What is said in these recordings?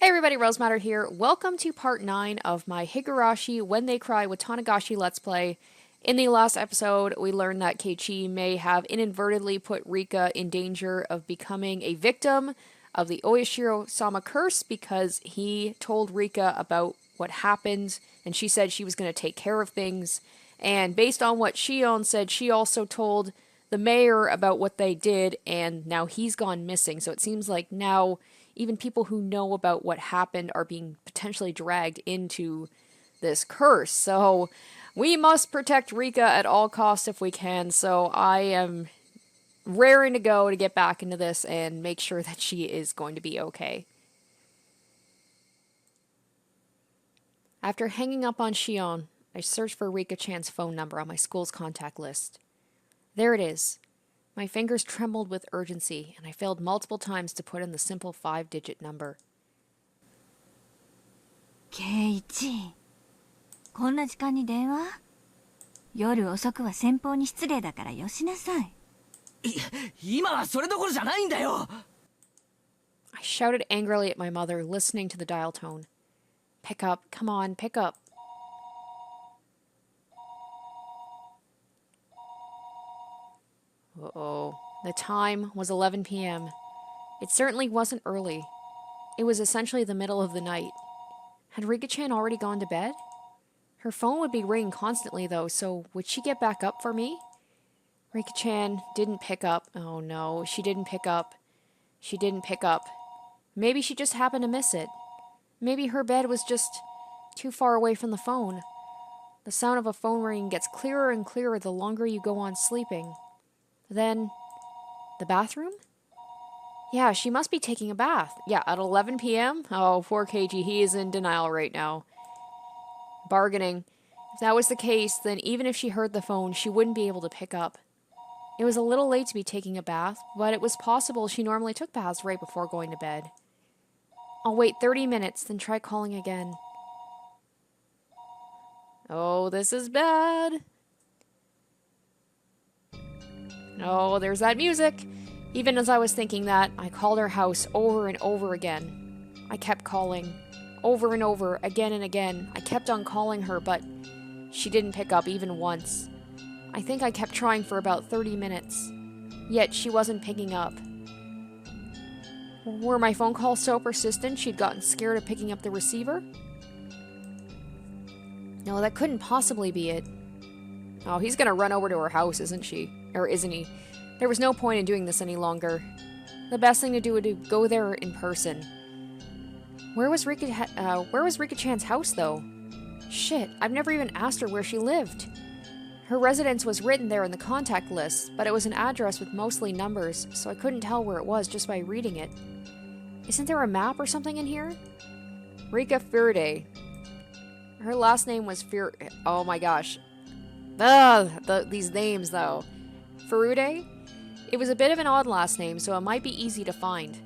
Hey everybody, Rosematter here. Welcome to part 9 of my Higurashi When They Cry Watanagashi Let's Play. In the last episode, we learned that Keiichi may have inadvertently put Rika in danger of becoming a victim of the Oishi-sama curse because he told Rika about what happened and she said she was going to take care of things. And based on what Shion said, she also told the mayor about what they did and now he's gone missing. So it seems like now even people who know about what happened are being potentially dragged into this curse. So we must protect Rika at all costs if we can. So I am raring to go to get back into this and make sure that she is going to be okay. After hanging up on Shion, I searched for Rika-chan's phone number on my school's contact list. There it is. My fingers trembled with urgency, and I failed multiple times to put in the simple 5-digit number. Keiichi, こんな時間に電話？夜遅くは先方に失礼だからよしなさい。今はそれどころじゃないんだよ。I shouted angrily at my mother, listening to the dial tone. Pick up, come on, pick up. Uh-oh. The time was 11 p.m. It certainly wasn't early. It was essentially the middle of the night. Had Rika-chan already gone to bed? Her phone would be ringing constantly, though, so would she get back up for me? Rika-chan didn't pick up. Oh no, she didn't pick up. She didn't pick up. Maybe she just happened to miss it. Maybe her bed was just too far away from the phone. The sound of a phone ringing gets clearer and clearer the longer you go on sleeping. Then, the bathroom? Yeah, she must be taking a bath. Yeah, at 11 p.m.? Oh, poor Keiichi, he is in denial right now. Bargaining. If that was the case, then even if she heard the phone, she wouldn't be able to pick up. It was a little late to be taking a bath, but it was possible she normally took baths right before going to bed. I'll wait 30 minutes, then try calling again. Oh, this is bad. Oh, there's that music. Even as I was thinking that, I called her house over and over again. I kept calling, over and over, again and again. I kept on calling her, but she didn't pick up even once. I think I kept trying for about 30 minutes. Yet she wasn't picking up. Were my phone calls so persistent she'd gotten scared of picking up the receiver? No, that couldn't possibly be it. Oh, he's gonna run over to her house, isn't she? Or isn't he? There was no point in doing this any longer. The best thing to do would be go there in person. Where was Rika-chan's house, though? Shit, I've never even asked her where she lived. Her residence was written there in the contact list, but it was an address with mostly numbers, so I couldn't tell where it was just by reading it. Isn't there a map or something in here? Rika Furude. Her last name was Oh my gosh. These names, though. Furude? It was a bit of an odd last name, so it might be easy to find.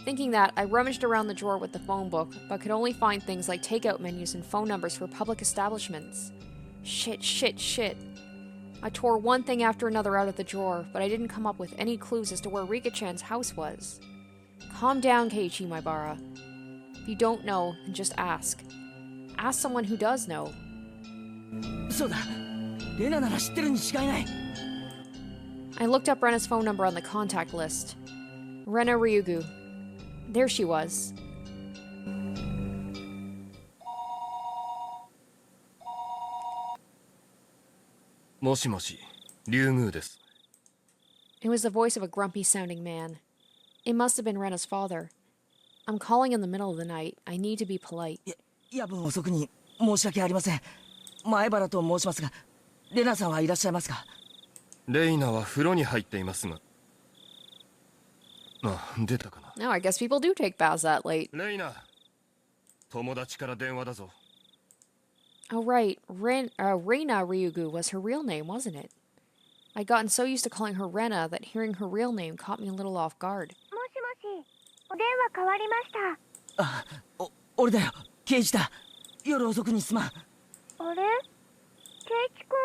Thinking that, I rummaged around the drawer with the phone book, but could only find things like takeout menus and phone numbers for public establishments. Shit. I tore one thing after another out of the drawer, but I didn't come up with any clues as to where Rika-chan's house was. Calm down, Keiichi, my bara. If you don't know, then just ask. Ask someone who does know. そうだ。レナなら知ってるに違いない。 I looked up Rena's phone number on the contact list. Rena Ryugu. There she was. Moshi, Ryugu desu. It was the voice of a grumpy-sounding man. It must have been Rena's father. I'm calling in the middle of the night. I need to be polite. 夜分遅くに申し訳ありません。前原と申しますが、レナさんはいらっしゃいますか？レイナは風呂に入っていますが。あ、出たかな。No, I guess people do take baths that late. レイナ、友達から電話だぞ。Oh, right. Rena Ryugu was her real name, wasn't it? I'd gotten so used to calling her Rena that hearing her real name caught me a little off guard. もしもし、お電話変わりました。あ、俺だよ。刑事だ。夜遅くにすまん。あれ？ケイチ君？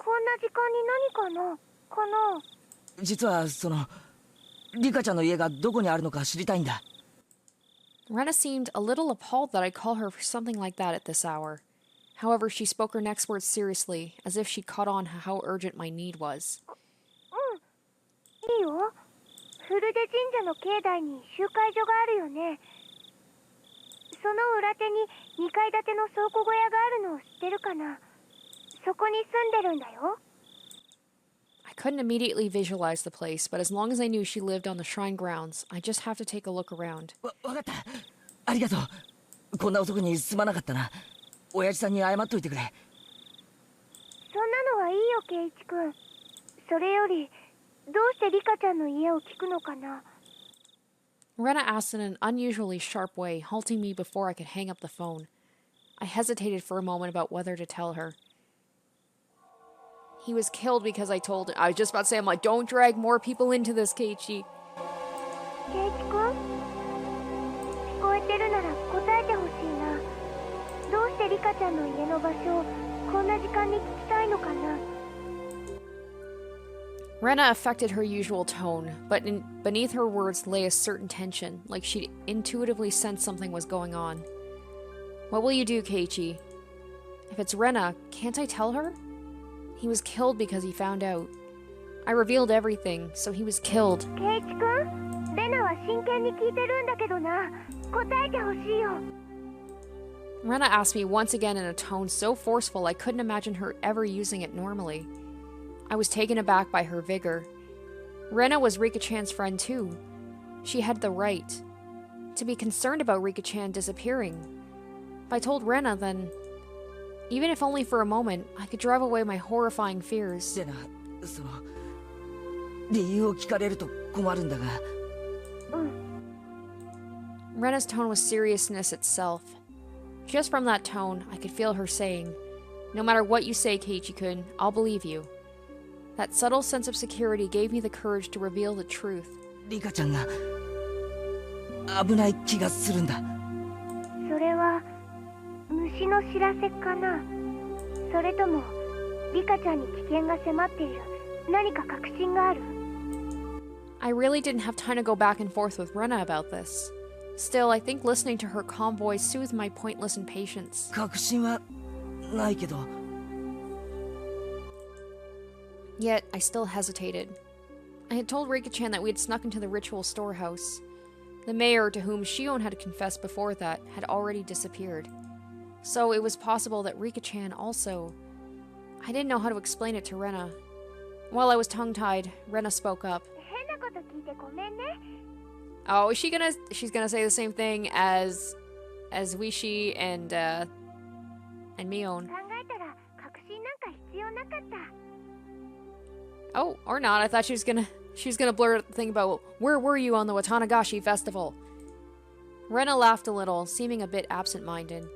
こんな時間に何かな？実はリカちゃんの家がどこにあるのか知りたいんだ。Rena seemed a little appalled that I'd call her for something like that at this hour. However, she spoke her next words seriously, as if she caught on how urgent my need was. いいよ。古出神社の境内に集会所があるよね。その裏手に2階建ての倉庫小屋があるのを知ってるかな。そこに住んでるんだよ。I couldn't immediately visualize the place, but as long as I knew she lived on the shrine grounds, I just have to take a look around. わかった。ありがとう。こんな遅くにすまなかったな。親父さんに謝っといてくれ。そんなのはいいよ、圭一君。それより、どうしてリカちゃんの家を聞くのかな。Rena asked in an unusually sharp way, halting me before I could hang up the phone. I hesitated for a moment about whether to tell her. He was killed because I told him. I was just about to say, I'm like, don't drag more people into this, Keiichi. 圭一君、聞こえてるなら答えてほしいな。どうしてリカちゃんの家の場所をこんな時間に聞きたいのかな。Rena affected her usual tone, but beneath her words lay a certain tension, like she'd intuitively sensed something was going on. What will you do, Keiichi? If it's Rena, can't I tell her? He was killed because he found out. I revealed everything, so he was killed. 圭一君、レナは真剣に聞いてるんだけどな。答えてほしいよ。Rena asked me once again in a tone so forceful I couldn't imagine her ever using it normally. I was taken aback by her vigor. Rena was Rika-chan's friend too. She had the right to be concerned about Rika-chan disappearing. If I told Rena, then, even if only for a moment, I could drive away my horrifying fears. でな、理由を聞かれると困るんだが。Rena's tone was seriousness itself. Just from that tone, I could feel her saying, "No matter what you say, Keiichi-kun, I'll believe you." That subtle sense of security gave me the courage to reveal the truth. リカちゃんが危ない気がするんだ。それは虫の知らせかな。それともリカちゃんに危険が迫っている何か確信がある。I really didn't have time to go back and forth with Rena about this. Still, I think listening to her calm voice soothed my pointless impatience. 確信はないけど。Yet, I still hesitated. I had told Rika-chan that we had snuck into the ritual storehouse. The mayor, to whom Shion had confessed before that, had already disappeared. So it was possible that Rika-chan also... I didn't know how to explain it to Rena. While I was tongue-tied, Rena spoke up. 変なこと聞いてごめんね。 Oh, she's gonna say the same thing as Oishi and Mion. 考えたら確信なんか必要なかった。 Oh, or not. I thought she was gonna blurt out the thing about where were you on the Watanagashi festival. Rena laughed a little, seeming a bit absent-minded.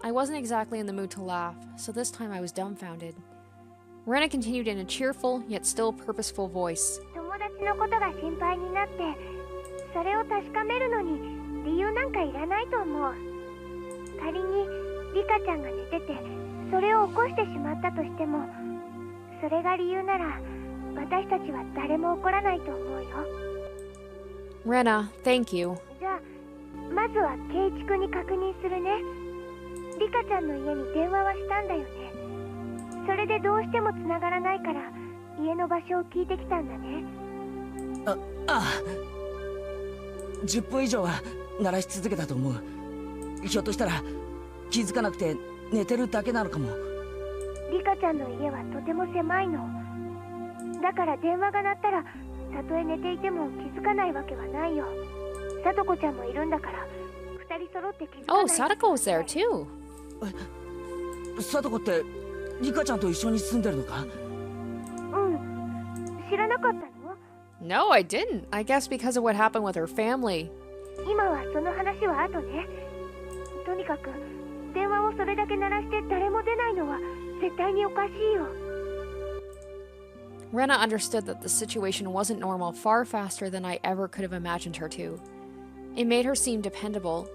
I wasn't exactly in the mood to laugh, so this time I was dumbfounded. Rena continued in a cheerful yet still purposeful voice. 友達のことが心配になって、それを確かめるのに理由なんかいらないと思う。仮にリカちゃんが寝てて、それを起こしてしまったとしても、それが理由なら。 私たちは誰も怒らないと思うよ。Rena, thank you. じゃあ、まずは圭一君に確認するね。リカちゃんの家に電話はしたんだよね。それでどうしても繋がらないから、家の場所を聞いてきたんだね。ああ。10分以上は鳴らし続けたと思う。ひょっとしたら気づかなくて寝てるだけなのかも。リカちゃんの家はとても狭いの。 だから電話が鳴ったらたとえ寝ていても気づかないわけはないよ。さとこちゃんもいるんだから二人揃って気づかない。 Oh, Sadako was there too. さとこってリカちゃんと一緒に住んでるのか？うん。知らなかったの？ No, I didn't. I guess because of what happened with her family. 今はその話は後ね。とにかく電話をそれだけ鳴らして誰も出ないのは絶対におかしいよ。 Rena understood that the situation wasn't normal far faster than I ever could have imagined her to. It made her seem dependable.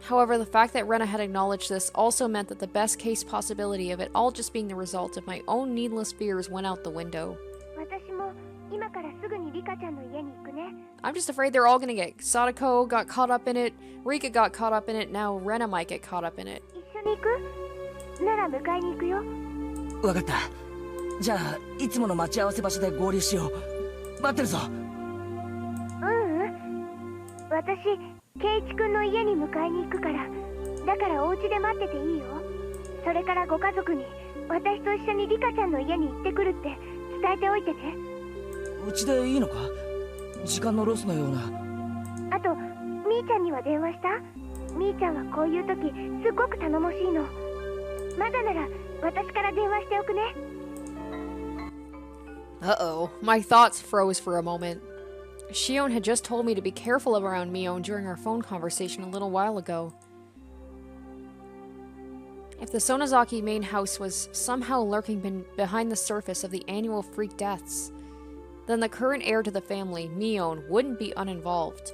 However, the fact that Rena had acknowledged this also meant that the best case possibility of it all just being the result of my own needless fears went out the window. 私も今からすぐにリカちゃんの家に行くね。I'm just afraid they're all gonna get... Sadako got caught up in it, Rika got caught up in it, now Rena might get caught up in it. 一緒に行く？なら迎えに行くよ。わかった。じゃあいつもの待ち合わせ場所で合流しよう。待ってるぞ。私、圭一くんの家に迎えに行くから。だからお家で待ってていいよ。それからご家族に私と一緒にリカちゃんの家に行ってくるって伝えておいてね。うちでいいのか？時間のロスのような。あと、みーちゃんには電話した？みーちゃんはこういう時すごく頼もしいの。まだなら私から電話しておくね。Uh-oh. My thoughts froze for a moment. Shion had just told me to be careful around Mion during our phone conversation a little while ago. If the Sonozaki main house was somehow lurking behind the surface of the annual freak deaths, then the current heir to the family, Mion, wouldn't be uninvolved.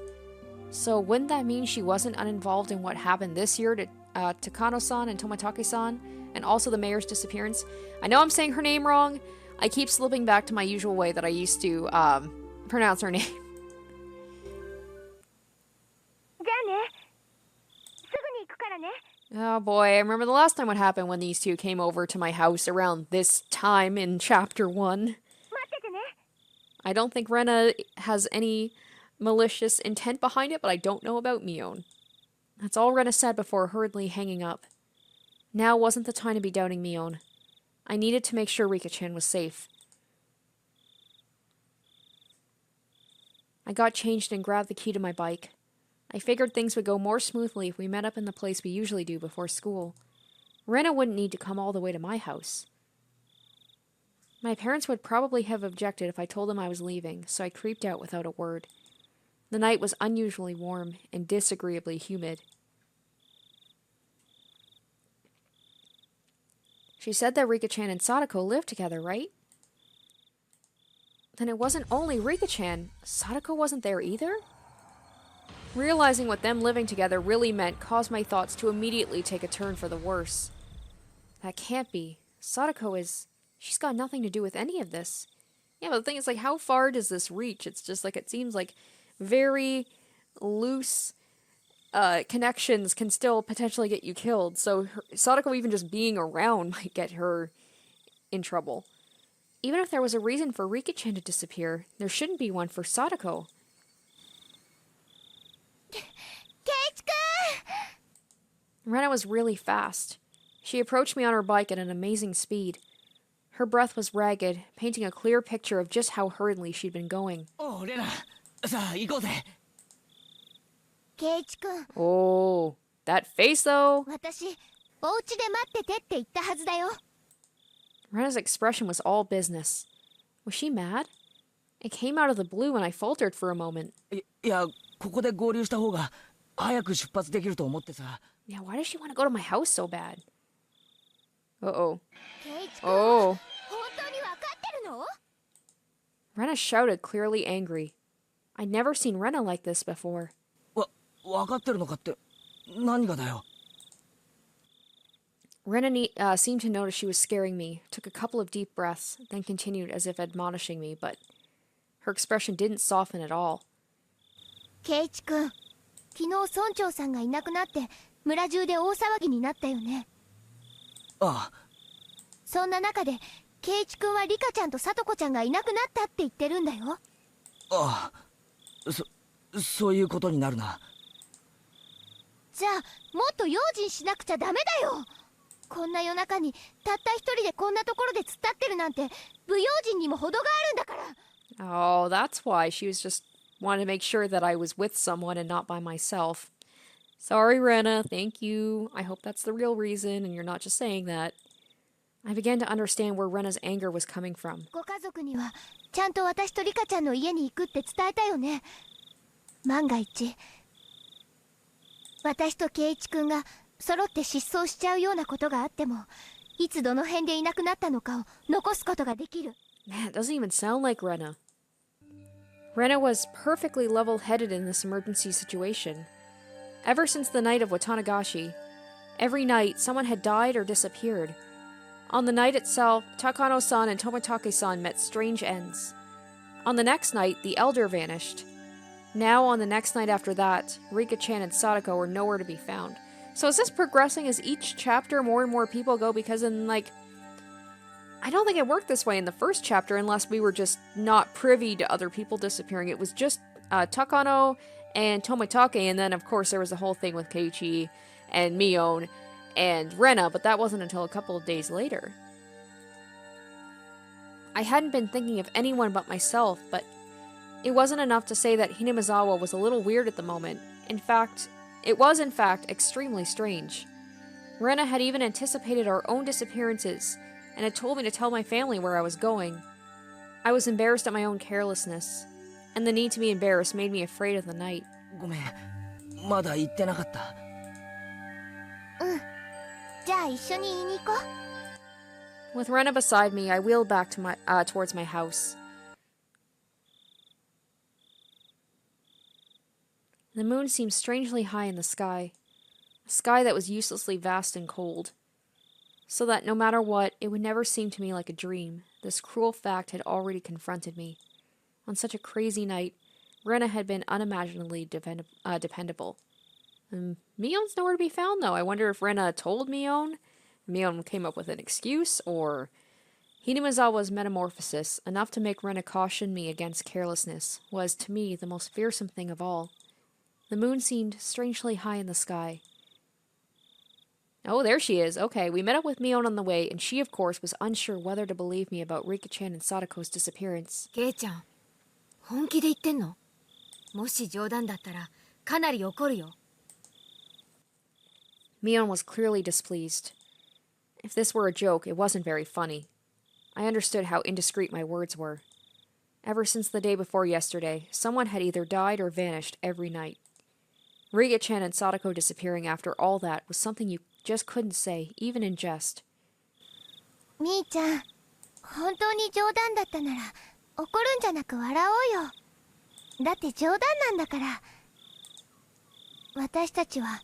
So wouldn't that mean she wasn't uninvolved in what happened this year to Takano-san and Tomitake-san, and also the mayor's disappearance? I know I'm saying her name wrong. I keep slipping back to my usual way that I used to pronounce her name. じゃあね。すぐに行くからね。 Oh boy, I remember the last time what happened when these two came over to my house around this time in Chapter 1. 待っててね。 I don't think Rena has any malicious intent behind it, but I don't know about Mion. That's all Rena said before hurriedly hanging up. Now wasn't the time to be doubting Mion. I needed to make sure Rika-chan was safe. I got changed and grabbed the key to my bike. I figured things would go more smoothly if we met up in the place we usually do before school. Rena wouldn't need to come all the way to my house. My parents would probably have objected if I told them I was leaving, so I creeped out without a word. The night was unusually warm and disagreeably humid. She said that Rika-chan and Sadako lived together, right? Then it wasn't only Rika-chan. Sadako wasn't there either? Realizing what them living together really meant caused my thoughts to immediately take a turn for the worse. That can't be. Sadako is... She's got nothing to do with any of this. Yeah, but the thing is, like, how far does this reach? It's just, like, it seems like very loose connections can still potentially get you killed. So Sadako even just being around might get her in trouble. Even if there was a reason for Rika-chan to disappear, there shouldn't be one for Sadako. Rena was really fast. She approached me on her bike at an amazing speed. Her breath was ragged, painting a clear picture of just how hurriedly she'd been going. Oh, Rena. さあ、行こうぜ。圭一君、 Oh, that face though! 私、お家で待っててって言ったはずだよ。 Rena's expression was all business. Was she mad? It came out of the blue and I faltered for a moment. いや、ここで合流した方が早く出発できると思ってさ。Yeah, why does she want to go to my house so bad? Uh-oh. 圭一君、 Oh. 本当に分かってるの？ Rena shouted, clearly angry. I'd never seen Rena like this before. わかってるのかって何がだよ。Rena seemed to notice she was scaring me, took a couple of deep breaths, then continued as if admonishing me, but her expression didn't soften at all. 圭一君、昨日村長さんがいなくなって村中で大騒ぎになったよね。ああ。そんな中で圭一君はリカちゃんとサトコちゃんがいなくなったって言ってるんだよ。ああ。そういうことになるな。じゃあもっと用心しなくちゃダメだよ。こんな夜中にたった一人でこんなところで突っ立ってるなんて不用心にも程があるんだから。 Oh, that's why she was just wanting to make sure that I was with someone and not by myself. Sorry, Rena. Thank you. I hope that's the real reason and you're not just saying that. I began to understand where Rena's anger was coming from. ご家族にはちゃんと私とリカちゃんの家に行くって伝えたよね。万が一私と圭一君が揃って失踪しちゃうようなことがあっても、いつどの辺でいなくなったのかを残すことができる。 Man, it doesn't even sound like Rena. Rena was perfectly level-headed in this emergency situation. Ever since the night of Watanagashi, every night someone had died or disappeared. On the night itself, Takano-san and Tomitake-san met strange ends. On the next night, the elder vanished. Now, on the next night after that, Rika-chan and Sadako were nowhere to be found. So is this progressing as each chapter more and more people go? Because I don't think it worked this way in the first chapter unless we were just not privy to other people disappearing. It was just Takano and Tomitake, and then of course there was the whole thing with Keiichi and Mion and Rena, but that wasn't until a couple of days later. I hadn't been thinking of anyone but myself, but it wasn't enough to say that Hinamizawa was a little weird at the moment. It was in fact extremely strange. Rena had even anticipated our own disappearances and had told me to tell my family where I was going. I was embarrassed at my own carelessness, and the need to be embarrassed made me afraid of the night. ごめん、まだ言ってなかった。じゃあ一緒に言いに行こう。 With Rena beside me, I wheeled back towards my house. The moon seemed strangely high in the sky, a sky that was uselessly vast and cold. So that no matter what, it would never seem to me like a dream. This cruel fact had already confronted me. On such a crazy night, Rena had been unimaginably dependable. Mion's nowhere to be found, though. I wonder if Rena told Mion. Mion came up with an excuse, or Hinamizawa's metamorphosis, enough to make Rena caution me against carelessness, was, to me, the most fearsome thing of all. The moon seemed strangely high in the sky. Oh, there she is. Okay, we met up with Mion on the way, and she, of course, was unsure whether to believe me about Rika-chan and Sadako's disappearance. ケイちゃん、本気で言ってんの？もし冗談だったらかなり怒るよ。Mion was clearly displeased. If this were a joke, it wasn't very funny. I understood how indiscreet my words were. Ever since the day before yesterday, someone had either died or vanished every night. Rika-chan and Sadako disappearing after all that was something you just couldn't say, even in jest. みーちゃん、本当に冗談だったなら怒るんじゃなく笑おうよ。だって冗談なんだから。私たちは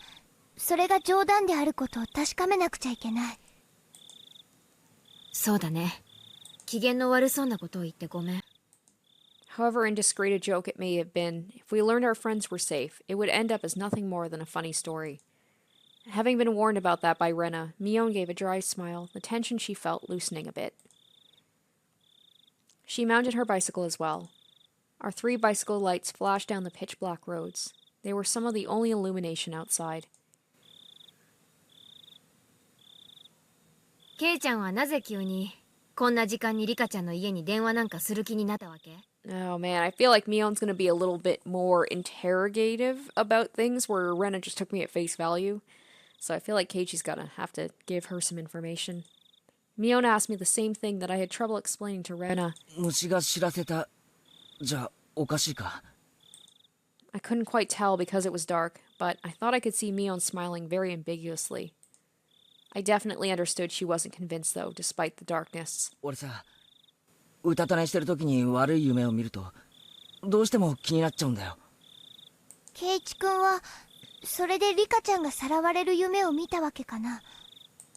それが冗談であることを確かめなくちゃいけない。そうだね。機嫌の悪そうなことを言ってごめん。 However indiscreet a joke it may have been, if we learned our friends were safe, it would end up as nothing more than a funny story. Having been warned about that by Rena, Mion gave a dry smile, the tension she felt loosening a bit. She mounted her bicycle as well. Our 3 bicycle lights flashed down the pitch-black roads. They were some of the only illumination outside. ケイちゃんはなぜ急にこんな時間にリカちゃんの家に電話なんかする気になったわけ？ Oh man, I feel like Mion's gonna be a little bit more interrogative about things, where Rena just took me at face value. So I feel like Keiichi's gonna have to give her some information. Mion asked me the same thing that I had trouble explaining to Rena. 虫が知らせた。じゃあおかしいか。 I couldn't quite tell because it was dark, but I thought I could see Mion smiling very ambiguously. I definitely understood she wasn't convinced, though, despite the darkness. 俺さ、うたた寝してる時に悪い夢を見るとどうしても気になっちゃうんだよ。ケイチ君はそれでリカちゃんがさらわれる夢を見たわけかな。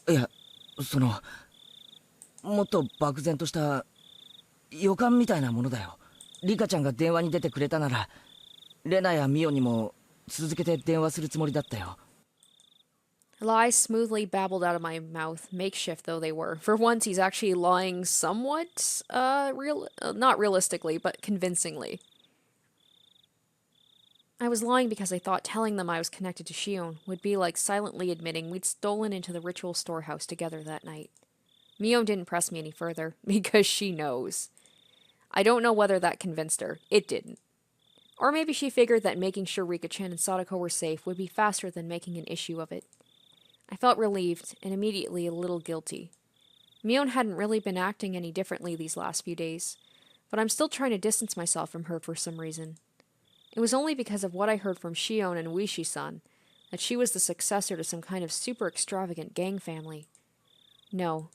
いや、もっと漠然とした予感みたいなものだよ。リカちゃんが電話に出てくれたなら、レナやミオにも続けて電話するつもりだったよ。Lies smoothly babbled out of my mouth, makeshift though they were. For once, he's actually lying somewhat, not realistically, but convincingly. I was lying because I thought telling them I was connected to Shion would be like silently admitting we'd stolen into the ritual storehouse together that night. Mion didn't press me any further, because she knows. I don't know whether that convinced her. It didn't. Or maybe she figured that making sure Rika-chan and Sadako were safe would be faster than making an issue of it. I felt relieved, and immediately a little guilty. Mion hadn't really been acting any differently these last few days, but I'm still trying to distance myself from her for some reason. It was only because of what I heard from Shion and Oishi-san, that she was the successor to some kind of super extravagant gang family. No.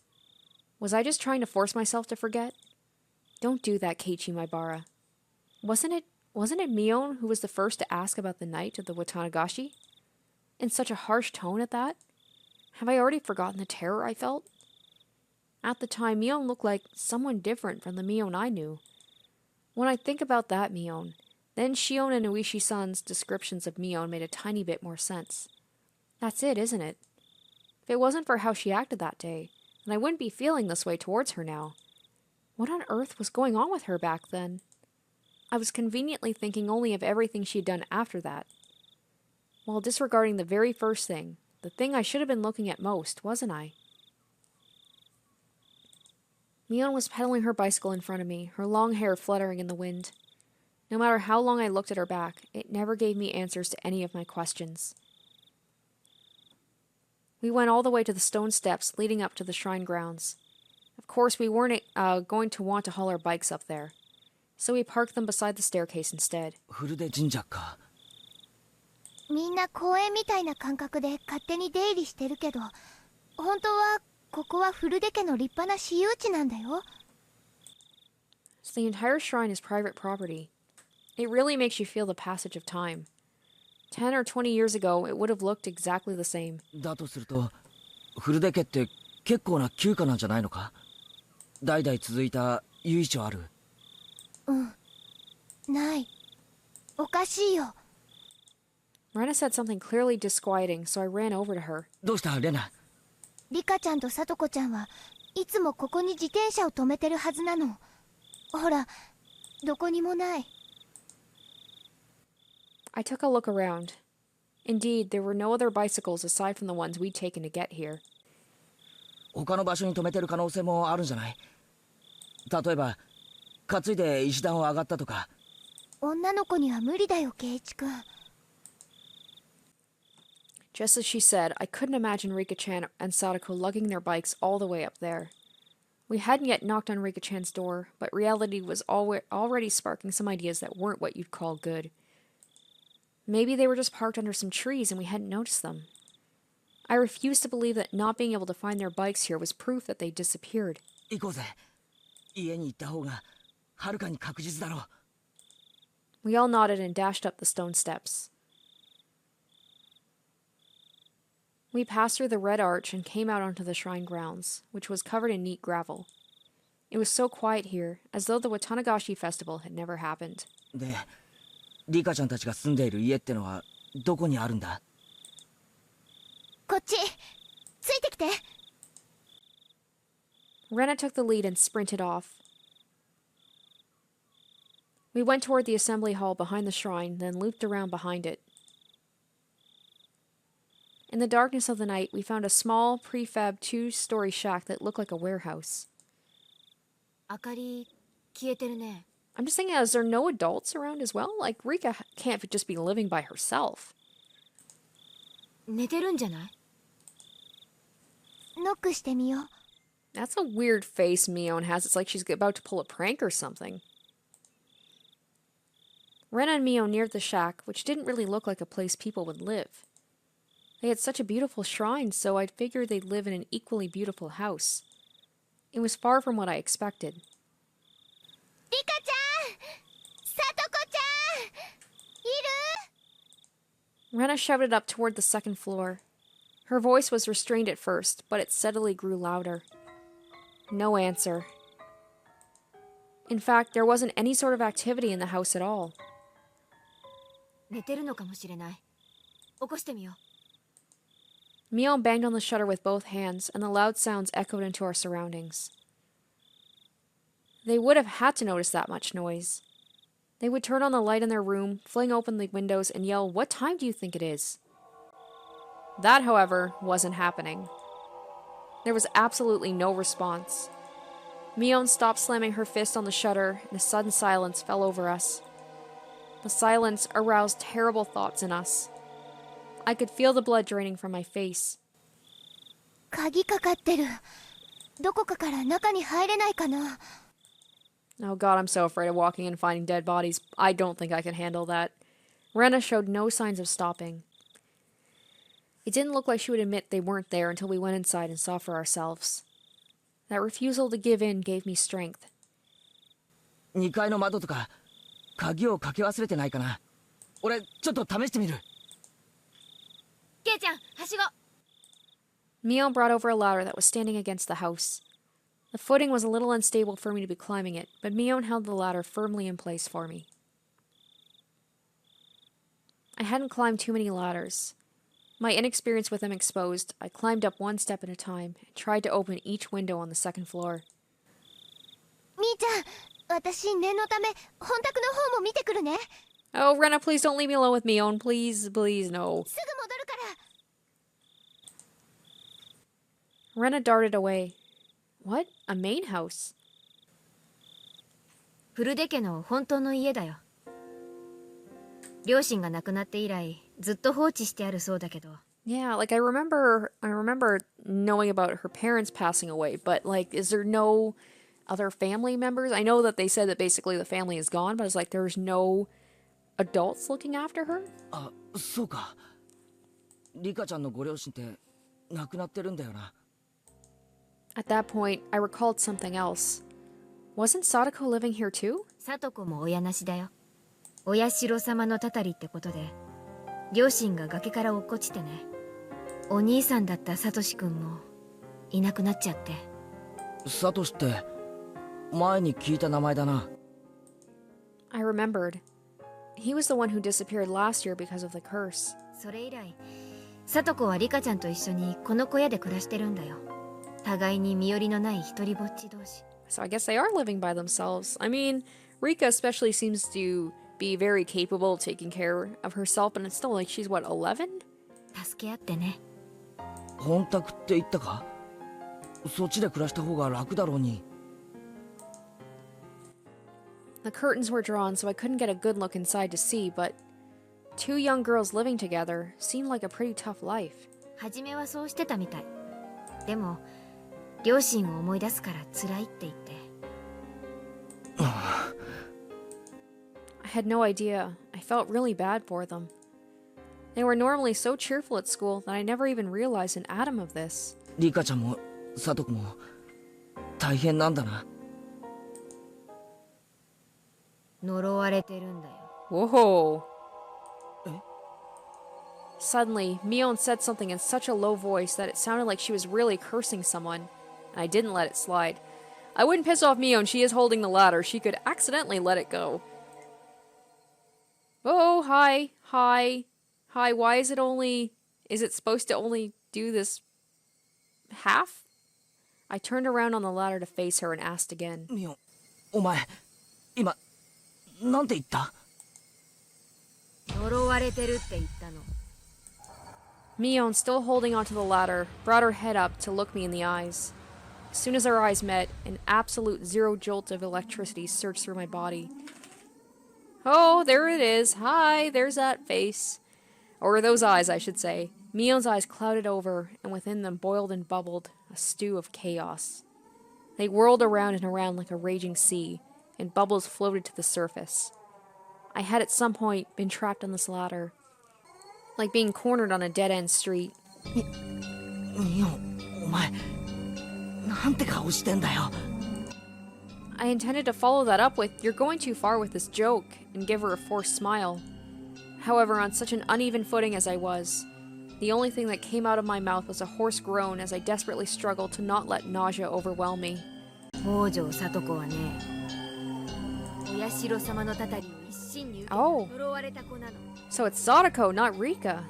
Was I just trying to force myself to forget? Don't do that, Keiichi Maibara. Wasn't it Mion who was the first to ask about the night of the Watanagashi? In such a harsh tone at that? Have I already forgotten the terror I felt? At the time, Mion looked like someone different from the Mion I knew. When I think about that Mion, Then Shion and Oishi-san's descriptions of Mion made a tiny bit more sense. That's it, isn't it? If it wasn't for how she acted that day, then I wouldn't be feeling this way towards her now. What on earth was going on with her back then? I was conveniently thinking only of everything she'd done after that, while disregarding the very first thing, the thing I should have been looking at most, wasn't I? Mion was pedaling her bicycle in front of me, her long hair fluttering in the wind. No matter how long I looked at her back, it never gave me answers to any of my questions. We went all the way to the stone steps leading up to the shrine grounds. Of course, we weren't going to want to haul our bikes up there, so we parked them beside the staircase instead. フルデ神社か。みんな公園みたいな感覚で勝手に出入りしてるけど、本当はここは古出家の立派な私有地なんだよ。So the entire shrine is private property. It really makes you feel the passage of time. 10 or 20 years ago, it would have looked exactly the same. だとすると、フルデ家って結構な旧家なんじゃないのか？代々続いた由緒ある。ない。おかしいよ。Rena said something clearly disquieting, so I ran over to her. どうしたレナ？リカちゃんとサトコちゃんはいつもここに自転車を止めてるはずなの。ほら、どこにもない。I took a look around. Indeed, there were no other bicycles aside from the ones we'd taken to get here. 他の場所に止めてる可能性もあるんじゃない？例えば担いで石段を上がったとか。女の子には無理だよ、ケイイチ君。Just as she said, I couldn't imagine Rika-chan and Sadako lugging their bikes all the way up there. We hadn't yet knocked on Rika-chan's door, but reality was already sparking some ideas that weren't what you'd call good. Maybe they were just parked under some trees and we hadn't noticed them. I refused to believe that not being able to find their bikes here was proof that they'd disappeared. 行こうぜ。家に行った方がはるかに確実だろう。We all nodded and dashed up the stone steps. We passed through the red arch and came out onto the shrine grounds, which was covered in neat gravel. It was so quiet here, as though the Watanagashi festival had never happened. で、リカちゃんたちが住んでいる家ってのはどこにあるんだ？こっち、ついてきて。Rena took the lead and sprinted off. We went toward the assembly hall behind the shrine, then looped around behind it. In the darkness of the night, we found a small, prefab 2-story shack that looked like a warehouse. 明かり消えてるね。 I'm just thinking, is there no adults around as well? Like, Rika can't just be living by herself. 寝てるんじゃない？ノックしてみよう。That's a weird face Mion has. It's like she's about to pull a prank or something. Rena and Mion neared the shack, which didn't really look like a place people would live. They had such a beautiful shrine, so I'd figured they'd live in an equally beautiful house. It was far from what I expected. リカちゃん、サトコちゃん、いる？ Rena shouted up toward the second floor. Her voice was restrained at first, but it steadily grew louder. No answer. In fact, there wasn't any sort of activity in the house at all. 寝てるのかもしれない。起こしてみよう。 Mion banged on the shutter with both hands, and the loud sounds echoed into our surroundings. They would have had to notice that much noise. They would turn on the light in their room, fling open the windows, and yell, "What time do you think it is?" That, however, wasn't happening. There was absolutely no response. Mion stopped slamming her fist on the shutter, and a sudden silence fell over us. The silence aroused terrible thoughts in us. I could feel the blood draining from my face. 鍵かかってる。どこかから中に入れないかな。 Oh god, I'm so afraid of walking and finding dead bodies. I don't think I can handle that. Rena showed no signs of stopping. It didn't look like she would admit they weren't there until we went inside and saw for ourselves. That refusal to give in gave me strength. 2階の窓とか鍵をかけ忘れてないかな。俺ちょっと試してみる。ケイちゃん、はしご。 Mion brought over a ladder that was standing against the house. The footing was a little unstable for me to be climbing it, but Mion held the ladder firmly in place for me. I hadn't climbed too many ladders. My inexperience with them exposed, I climbed up one step at a time and tried to open each window on the second floor. みーちゃん、私念のため本宅の方も見てくるね。 Oh, Rena, please don't leave me alone with Mion. Please, please, no. すぐ戻るから。 Rena darted away. What? A main house? フルデ家の本当の家だよ。両親が亡くなって以来ずっと放置してあるそうだけど。 Yeah, like I remember knowing about her parents passing away, but like, is there no other family members? I know that they said that basically the family is gone, but it's like there's no adults looking after her? あ、そうか。リカちゃんのご両親って亡くなってるんだよな。 At that point, I recalled something else. Wasn't Sadako living here too? サトコも親なしだよ。親代様のたたりってことで、両親が崖から落っこちてね。お兄さんだったサトシ君もいなくなっちゃって。サトシって前に聞いた名前だな。 I remembered. He was the one who disappeared last year because of the curse. それ以来、サトコはリカちゃんと一緒にこの小屋で暮らしてるんだよ。互いに身寄りのない一人ぼっち同士。 So I guess they are living by themselves. I mean, Rika especially seems to be very capable of taking care of herself, and it's still like she's what, 11? 助け合ってね。本宅って言ったか？そっちで暮らした方が楽だろうに。 The curtains were drawn, so I couldn't get a good look inside to see, but two young girls living together seemed like a pretty tough life. 初めはそうしてたみたい。でも、両親を思い出すから辛いって言って。I had no idea. I felt really bad for them. They were normally so cheerful at school that I never even realized an atom of this. リカちゃんもサトコも大変なんだな。呪われてるんだよ。 Whoa. Suddenly, Mion said something in such a low voice that it sounded like she was really cursing someone, and I didn't let it slide. I wouldn't piss off Mion. She is holding the ladder. She could accidentally let it go. Oh, hi. Hi. Hi, why is it only... Is it supposed to only do this... half? I turned around on the ladder to face her and asked again. ミオン、お前今なんて言った？呪われてるって言ったの。 Mion, still holding onto the ladder, brought her head up to look me in the eyes. As soon as our eyes met, an absolute zero jolt of electricity surged through my body. Oh, there it is. Hi, there's that face. Or those eyes, I should say. Mion's eyes clouded over, and within them boiled and bubbled a stew of chaos. They whirled around and around like a raging sea, and bubbles floated to the surface. I had at some point been trapped on this ladder, like being cornered on a dead-end street. ミオン、お前なんて顔してんだよ。 I intended to follow that up with, "You're going too far with this joke," and give her a forced smile. However, on such an uneven footing as I was, the only thing that came out of my mouth was a hoarse groan as I desperately struggled to not let nausea overwhelm me. 北条聡子はね、親代様のたたりを一心に受けた Oh. 呪われた子なの。 So it's Sadako, not Rika.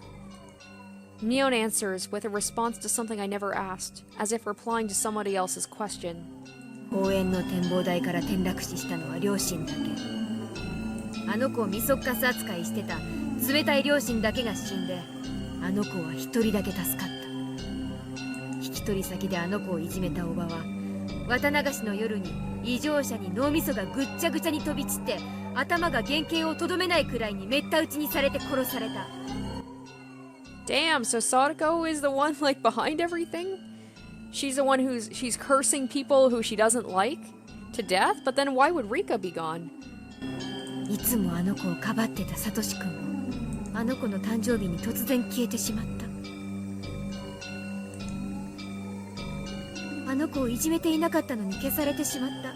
Mion answers with a response to something I never asked, as if replying to somebody else's question. 公園の展望台から転落死したのは両親だけ。あの子をミソッカス扱いしてた冷たい両親だけが死んで、あの子は一人だけ助かった。引き取り先であの子をいじめたおばは、綿流しの夜に異常者に脳みそがぐっちゃぐちゃに飛び散って、頭が原型をとどめないくらいにめった打ちにされて殺された。Damn, so Sadako is the one, like, behind everything? She's the one she's cursing people who she doesn't like to death? But then why would Rika be gone? いつもあの子をかばってたサトシ君も、あの子の誕生日に突然消えてしまった。あの子をいじめていなかったのに消されてしまった。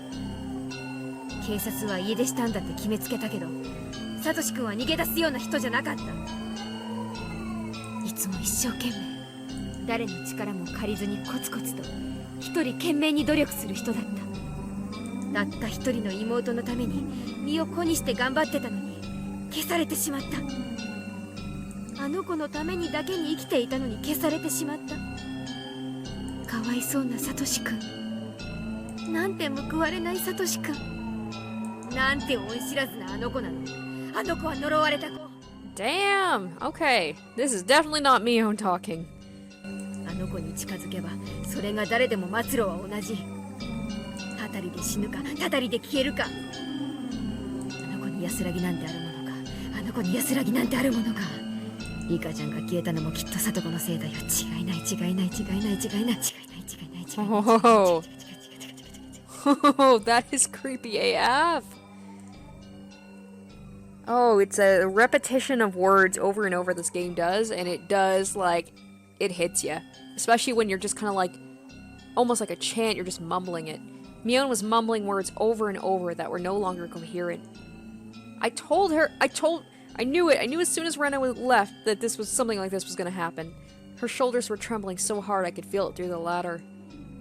警察は家出したんだって決めつけたけど、サトシ君は逃げ出すような人じゃなかった。いつも一生懸命、誰の力も借りずにコツコツと一人懸命に努力する人だった。たった一人の妹のために身を粉にして頑張ってたのに消されてしまった。あの子のためにだけに生きていたのに消されてしまった。かわいそうなサトシくん。なんて報われないサトシくん。なんて恩知らずなあの子なの。あの子は呪われた子。 Damn! Okay, this is definitely not Mion talking. あの子に近づけばそれが誰でも末路は同じ。たたりで死ぬかたたりで消えるか。あの子に安らぎなんてあるものか。あの子に安らぎなんてあるものか。リカちゃんが消えたのもきっとサトコのせいだよ。違いない違いない違いない違いない違いない違いない違いない。 Oh, oh, that is creepy AF. Oh, it's a repetition of words over and over this game does, and it does, like, it hits you. Especially when you're just kind of like, almost like a chant, you're just mumbling it. Mion was mumbling words over and over that were no longer coherent. I knew it. I knew as soon as Rena left that this was something like this was going to happen. Her shoulders were trembling so hard I could feel it through the ladder.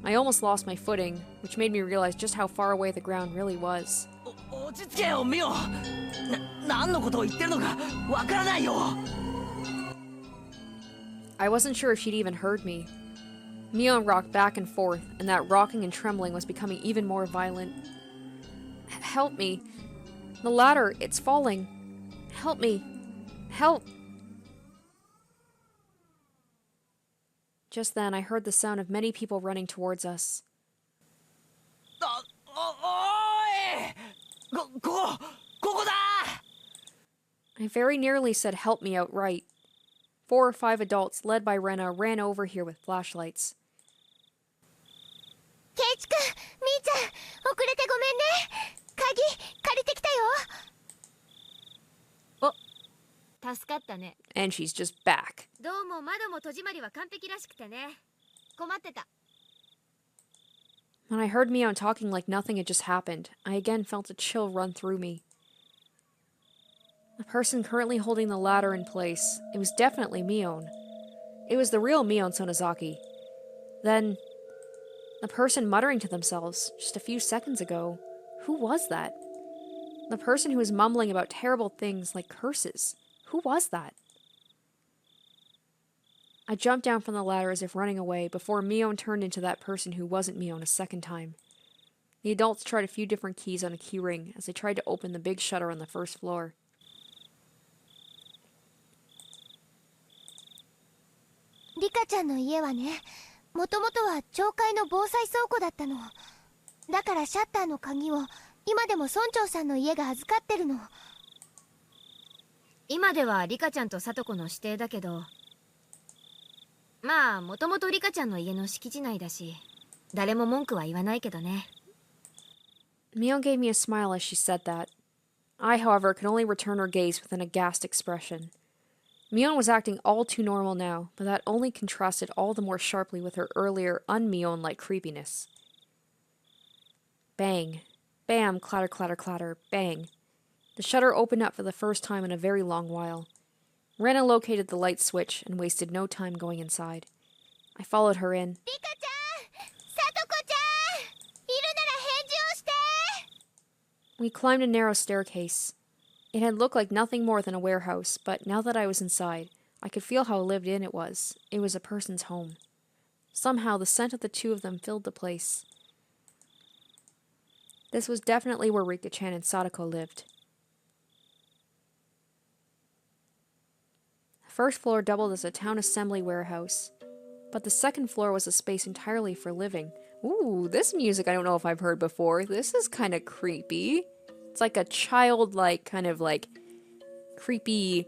I almost lost my footing, which made me realize just how far away the ground really was. 落ち着けよミオ。何のことを言ってるのかわからないよ。 I wasn't sure if she'd even heard me. Mion rocked back and forth, and that rocking and trembling was becoming even more violent. Help me. The ladder, it's falling. Help me. Help. Just then, I heard the sound of many people running towards us. ここだ。 I very nearly said help me outright. 4 or 5 adults, led by Rena, ran over here with flashlights. ケイチくん、みーちゃん、遅れてごめんね。鍵借りてきたよ。お、助かったね。 And she's just back. どうも窓も戸締まりは完璧らしくてね。困ってた。 When I heard Mion talking like nothing had just happened, I again felt a chill run through me. The person currently holding the ladder in place, it was definitely Mion. It was the real Mion Sonozaki. Then, the person muttering to themselves just a few seconds ago, who was that? The person who was mumbling about terrible things like curses, who was that? I jumped down from the ladder as if running away before Mion turned into that person who wasn't Mion a second time. The adults tried a few different keys on a key ring as they tried to open the big shutter on the first floor. リカちゃんの家はね、もともとは町会の防災倉庫だったの。だからシャッターの鍵を今でも村長さんの家が預かってるの。今ではリカちゃんとサトコの指定だけど、まあもともとリカちゃんの家の敷地内だし、誰も文句は言わないけどね。 Mion gave me a smile as she said that. I, however, could only return her gaze with an aghast expression. Mion was acting all too normal now, but that only contrasted all the more sharply with her earlier un-Mion-like creepiness. Bang. Bam, clatter, clatter, clatter, bang. The shutter opened up for the first time in a very long while. Rena located the light switch and wasted no time going inside. I followed her in. リカちゃん、サトコちゃん、いるなら返事をして。 We climbed a narrow staircase. It had looked like nothing more than a warehouse, but now that I was inside, I could feel how lived in it was. It was a person's home. Somehow, the scent of the two of them filled the place. This was definitely where Rika-chan and Sadako lived. The first floor doubled as a town assembly warehouse, but the second floor was a space entirely for living. Ooh, this music I don't know if I've heard before. This is kind of creepy. It's like a childlike kind of like creepy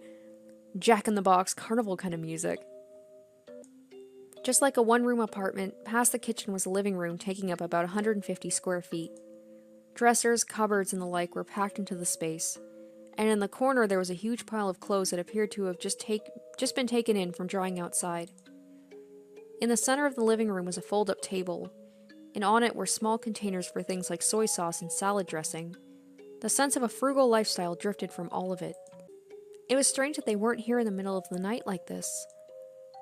Jack-in-the-Box carnival kind of music. Just like a one-room apartment, past the kitchen was a living room taking up about 150 square feet. Dressers, cupboards, and the like were packed into the space, and in the corner there was a huge pile of clothes that appeared to have just been taken in from drying outside. In the center of the living room was a fold-up table, and on it were small containers for things like soy sauce and salad dressing. The sense of a frugal lifestyle drifted from all of it. It was strange that they weren't here in the middle of the night like this.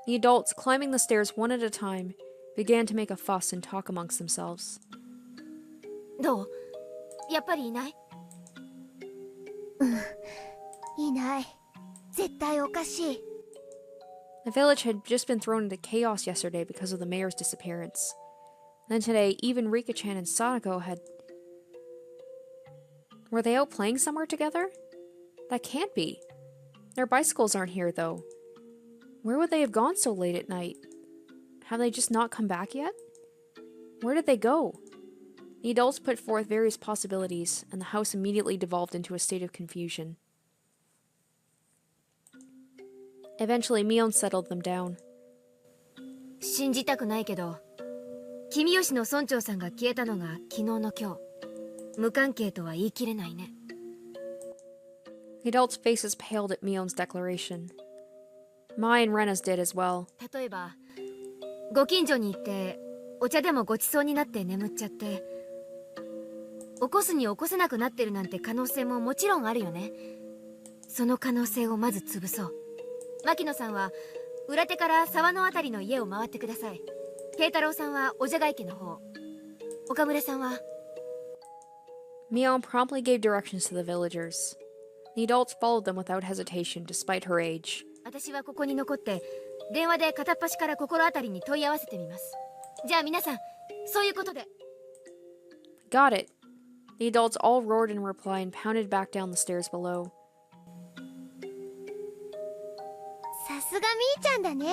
The adults, climbing the stairs one at a time, began to make a fuss and talk amongst themselves. どう？やっぱりいない？いない。絶対おかしい。The village had just been thrown into chaos yesterday because of the mayor's disappearance. Then today, even Rika-chan and Sadako had... Were they out playing somewhere together? That can't be. Their bicycles aren't here, though. Where would they have gone so late at night? Have they just not come back yet? Where did they go? The adults put forth various possibilities, and the house immediately devolved into a state of confusion. Eventually, Mion settled them down. 信じたくないけど、君吉の村長さんが消えたのが昨日の今日。無関係とは言い切れないね。The adults' faces paled at Mion's declaration. Mai and Rena's did as well. 例えば、ご近所に行ってお茶でもごちそうになって眠っちゃって、起こすに起こせなくなってるなんて可能性ももちろんあるよね。その可能性をまず潰そう。牧野さんは裏手から沢のあたりの家を回ってください。慶太郎さんはおじゃが池の方。岡村さんは。Mion promptly gave directions to the villagers. The adults followed them without hesitation, despite her age. 私はここに残って電話で片っ端から心当たりに問い合わせてみます。じゃあ皆さん、そういうことで。Got it. The adults all roared in reply and pounded back down the stairs below. さすがみーちゃんだね。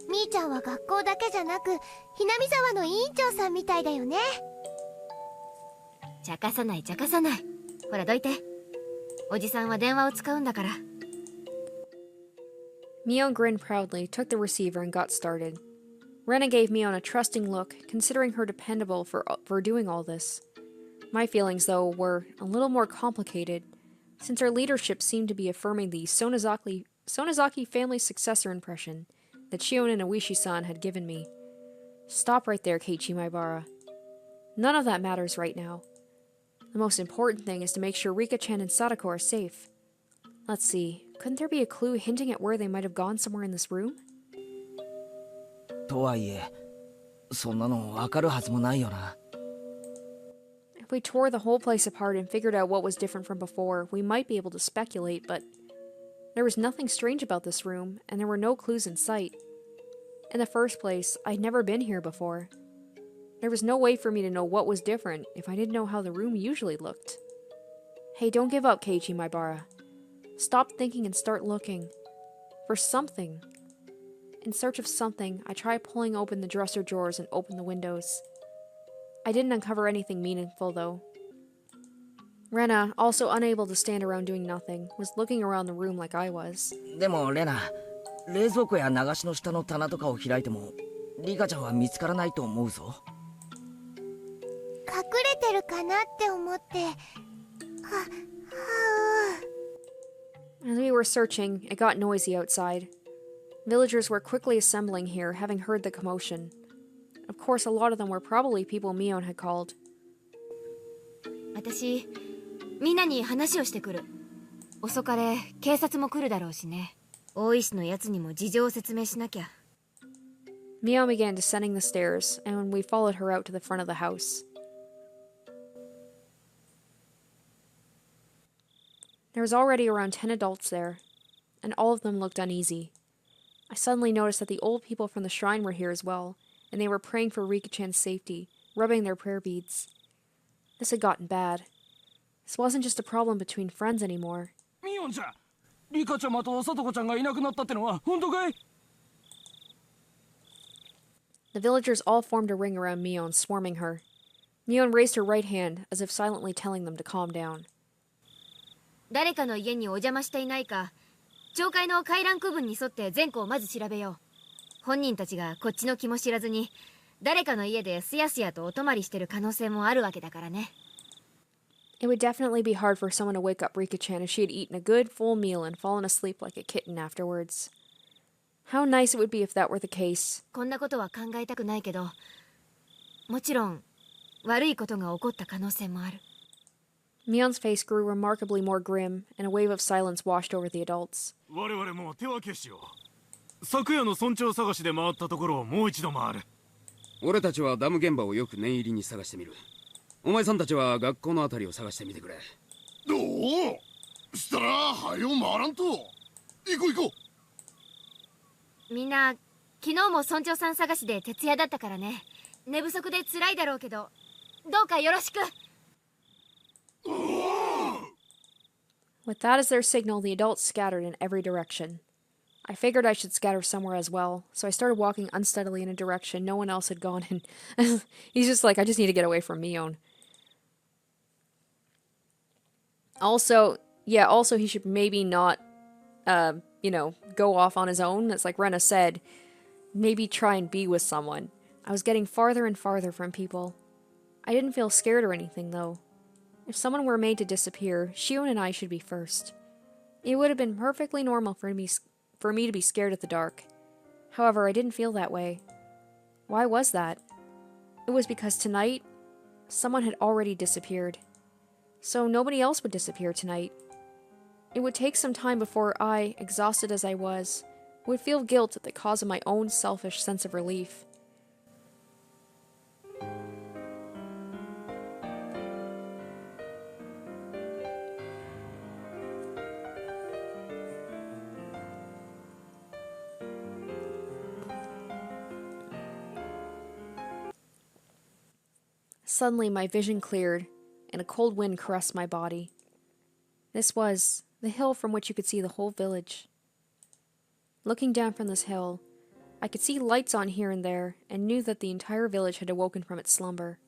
みーちゃんは学校だけじゃなくひなみ沢の委員長さんみたいだよね。茶化さない茶化さない。ほらどいて。おじさんは電話を使うんだから。Mion grinned proudly, took the receiver, and got started. Rena gave Mion a trusting look, considering her dependable for doing all this. My feelings, though, were a little more complicated, since her leadership seemed to be affirming the Sonozaki family successor impression that Shion and Oishi-san had given me. Stop right there, Keiichi Maibara. None of that matters right now. The most important thing is to make sure Rika-chan and Sadako are safe. Let's see, couldn't there be a clue hinting at where they might have gone somewhere in this room? とはいえ、そんなのわかるはずもないよな。If we tore the whole place apart and figured out what was different from before, we might be able to speculate, but there was nothing strange about this room, and there were no clues in sight. In the first place, I'd never been here before. There was no way for me to know what was different if I didn't know how the room usually looked. Hey, don't give up, Keiichi Maibara. Stop thinking and start looking. For something. In search of something, I tried pulling open the dresser drawers and opened the windows. I didn't uncover anything meaningful, though. Rena, also unable to stand around doing nothing, was looking around the room like I was. でもレナ、冷蔵庫や流しの下の棚とかを開いてもリカちゃんは見つからないと思うぞ。隠れてるかなって思って。As we were searching, it got noisy outside. Villagers were quickly assembling here, having heard the commotion. Of course, a lot of them were probably people Mion had called. 私、みんなに話をしてくる。遅かれ、警察も来るだろうしね。大石のやつにも事情を説明しなきゃ。Mion began descending the stairs, and we followed her out to the front of the house. There was already around 10 adults there, and all of them looked uneasy. I suddenly noticed that the old people from the shrine were here as well, and they were praying for Rika-chan's safety, rubbing their prayer beads. This had gotten bad. This wasn't just a problem between friends anymore. Mion ちゃん、リカちゃんとさとこちゃんがいなくなったってのは本当かい? The villagers all formed a ring around Mion, swarming her. Mion raised her right hand, as if silently telling them to calm down. 誰かの家にお邪魔していないか、町会の回覧区分に沿って全校をまず調べよう。本人たちがこっちの気も知らずに、誰かの家ですやすやとお泊まりしてる可能性もあるわけだからね。It would definitely be hard for someone to wake up Rika-chan if she had eaten a good, full meal and fallen asleep like a kitten afterwards. How nice it would be if that were the case. こんなことは考えたくないけど、もちろん悪いことが起こった可能性もある。Mion's face grew remarkably more grim, and a wave of silence washed over the adults. 我々も手分けしよう。昨夜の村長探しで回ったところをもう一度回る。俺たちはダム現場をよく念入りに探してみる。お前さんたちは学校のあたりを探してみてくれ。どうしたら早う回らんと。行こう行こう。みんな昨日も村長さん探しで徹夜だったからね。寝不足で辛いだろうけど、どうかよろしく。 With that as their signal, the adults scattered in every direction. I figured I should scatter somewhere as well, so I started walking unsteadily in a direction no one else had gone in. He's just like, I just need to get away from Mion. Also, yeah, also he should maybe not, go off on his own. It's like Rena said, maybe try and be with someone. I was getting farther and farther from people. I didn't feel scared or anything, though. If someone were made to disappear, Shion and I should be first. It would have been perfectly normal for me to be scared at the dark. However, I didn't feel that way. Why was that? It was because tonight, someone had already disappeared. So nobody else would disappear tonight. It would take some time before I, exhausted as I was, would feel guilt at the cause of my own selfish sense of relief. Suddenly, my vision cleared, and a cold wind caressed my body. This was the hill from which you could see the whole village. Looking down from this hill, I could see lights on here and there, and knew that the entire village had awoken from its slumber.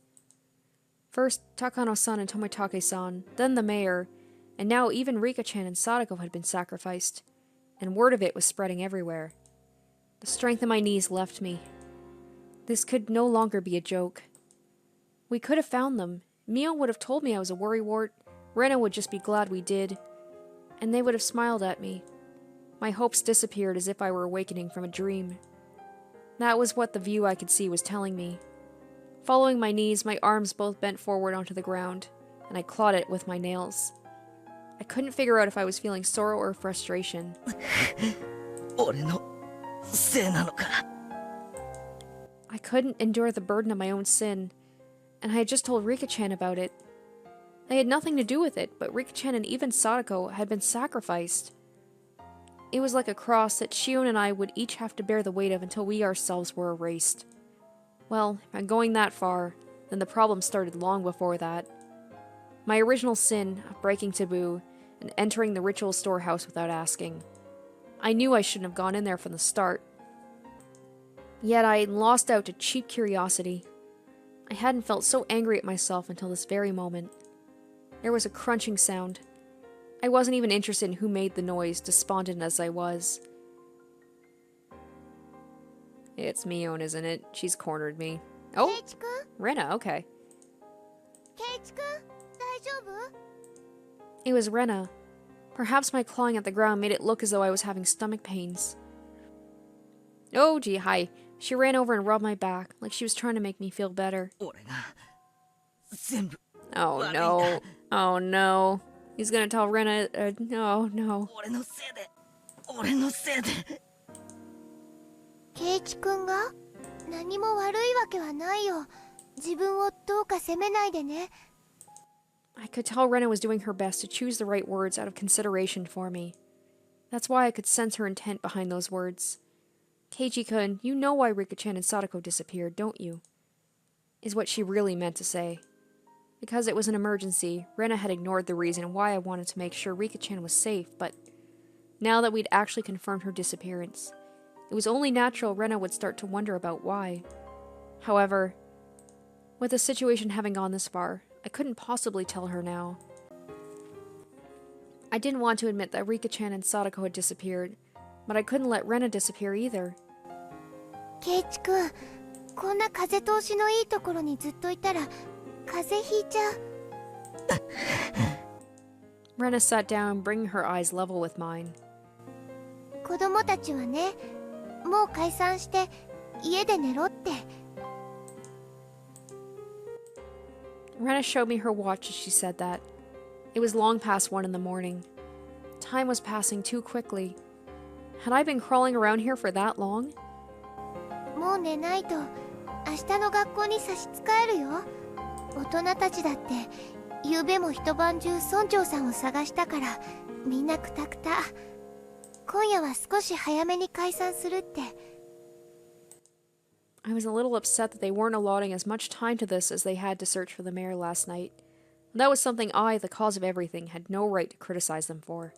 First, Takano-san and Tomitake-san, then the mayor, and now even Rika-chan and Sadako had been sacrificed, and word of it was spreading everywhere. The strength in my knees left me. This could no longer be a joke. We could have found them. Mion would have told me I was a worrywart. Rena would just be glad we did. And they would have smiled at me. My hopes disappeared as if I were awakening from a dream. That was what the view I could see was telling me. Following my knees, my arms both bent forward onto the ground, and I clawed it with my nails. I couldn't figure out if I was feeling sorrow or frustration. I couldn't endure the burden of my own sin, and I had just told Rika-chan about it. I had nothing to do with it, but Rika-chan and even Sadako had been sacrificed. It was like a cross that Shion and I would each have to bear the weight of until we ourselves were erased. Well, if I'm going that far, then the problem started long before that. My original sin of breaking taboo and entering the ritual storehouse without asking. I knew I shouldn't have gone in there from the start. Yet I had lost out to cheap curiosity. I hadn't felt so angry at myself until this very moment. There was a crunching sound. I wasn't even interested in who made the noise, despondent as I was. It's Mion, isn't it? She's cornered me. Oh! Keiichi-kun? Rena, okay. Keiichi-kun, daijoubu? It was Rena. Perhaps my clawing at the ground made it look as though I was having stomach pains. Oh, gee, hi. She ran over and rubbed my back, like she was trying to make me feel better. Oh no. Oh no. He's gonna tell Rena, no, no. ケイチ君が何も悪いわけはないよ。自分をどうか責めないでね。 I could tell Rena was doing her best to choose the right words out of consideration for me. That's why I could sense her intent behind those words. Keiichi-kun, you know why Rika-chan and Sadako disappeared, don't you? Is what she really meant to say. Because it was an emergency, Rena had ignored the reason why I wanted to make sure Rika-chan was safe, but now that we'd actually confirmed her disappearance, it was only natural Rena would start to wonder about why. However, with the situation having gone this far, I couldn't possibly tell her now. I didn't want to admit that Rika-chan and Sadako had disappeared, but I couldn't let Rena disappear either. ケイチ君、こんな風通しのいいところにずっといたら風邪ひいちゃう。Rena sat down, bringing her eyes level with mine. 子供たちはね、もう解散して家で寝ろって。 Rena showed me her watch as she said that. It was long past 1 in the morning. Time was passing too quickly. Had I been crawling around here for that long? もう寝ないと明日の学校に差し支えるよ。大人たちだって昨べも一晩中村長さんを探したからみんなクタクタ。今夜は少し早めに解散するって。 I was a little upset that they weren't allotting as much time to this as they had to search for the mayor last night. That was something I, the cause of everything, had no right to criticize them for.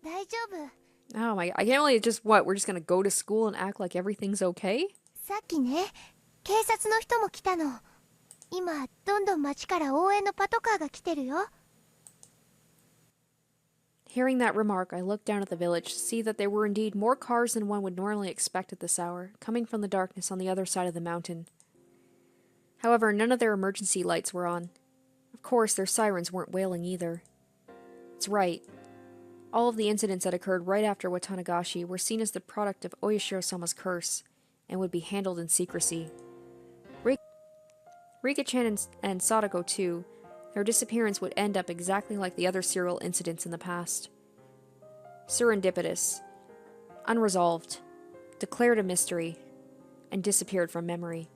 大丈夫。 Oh my, I can't really just, what, we're just gonna go to school and act like everything's okay? さっきね、警察の人も来たの。今どんどん町から応援のパトカーが来てるよ。 Hearing that remark, I looked down at the village to see that there were indeed more cars than one would normally expect at this hour, coming from the darkness on the other side of the mountain. However, none of their emergency lights were on. Of course, their sirens weren't wailing either. It's right. All of the incidents that occurred right after Watanagashi were seen as the product of Oishi-sama's curse, and would be handled in secrecy. Rika-chan and Sadako too, their disappearance would end up exactly like the other serial incidents in the past. Serendipitous, unresolved, declared a mystery, and disappeared from memory.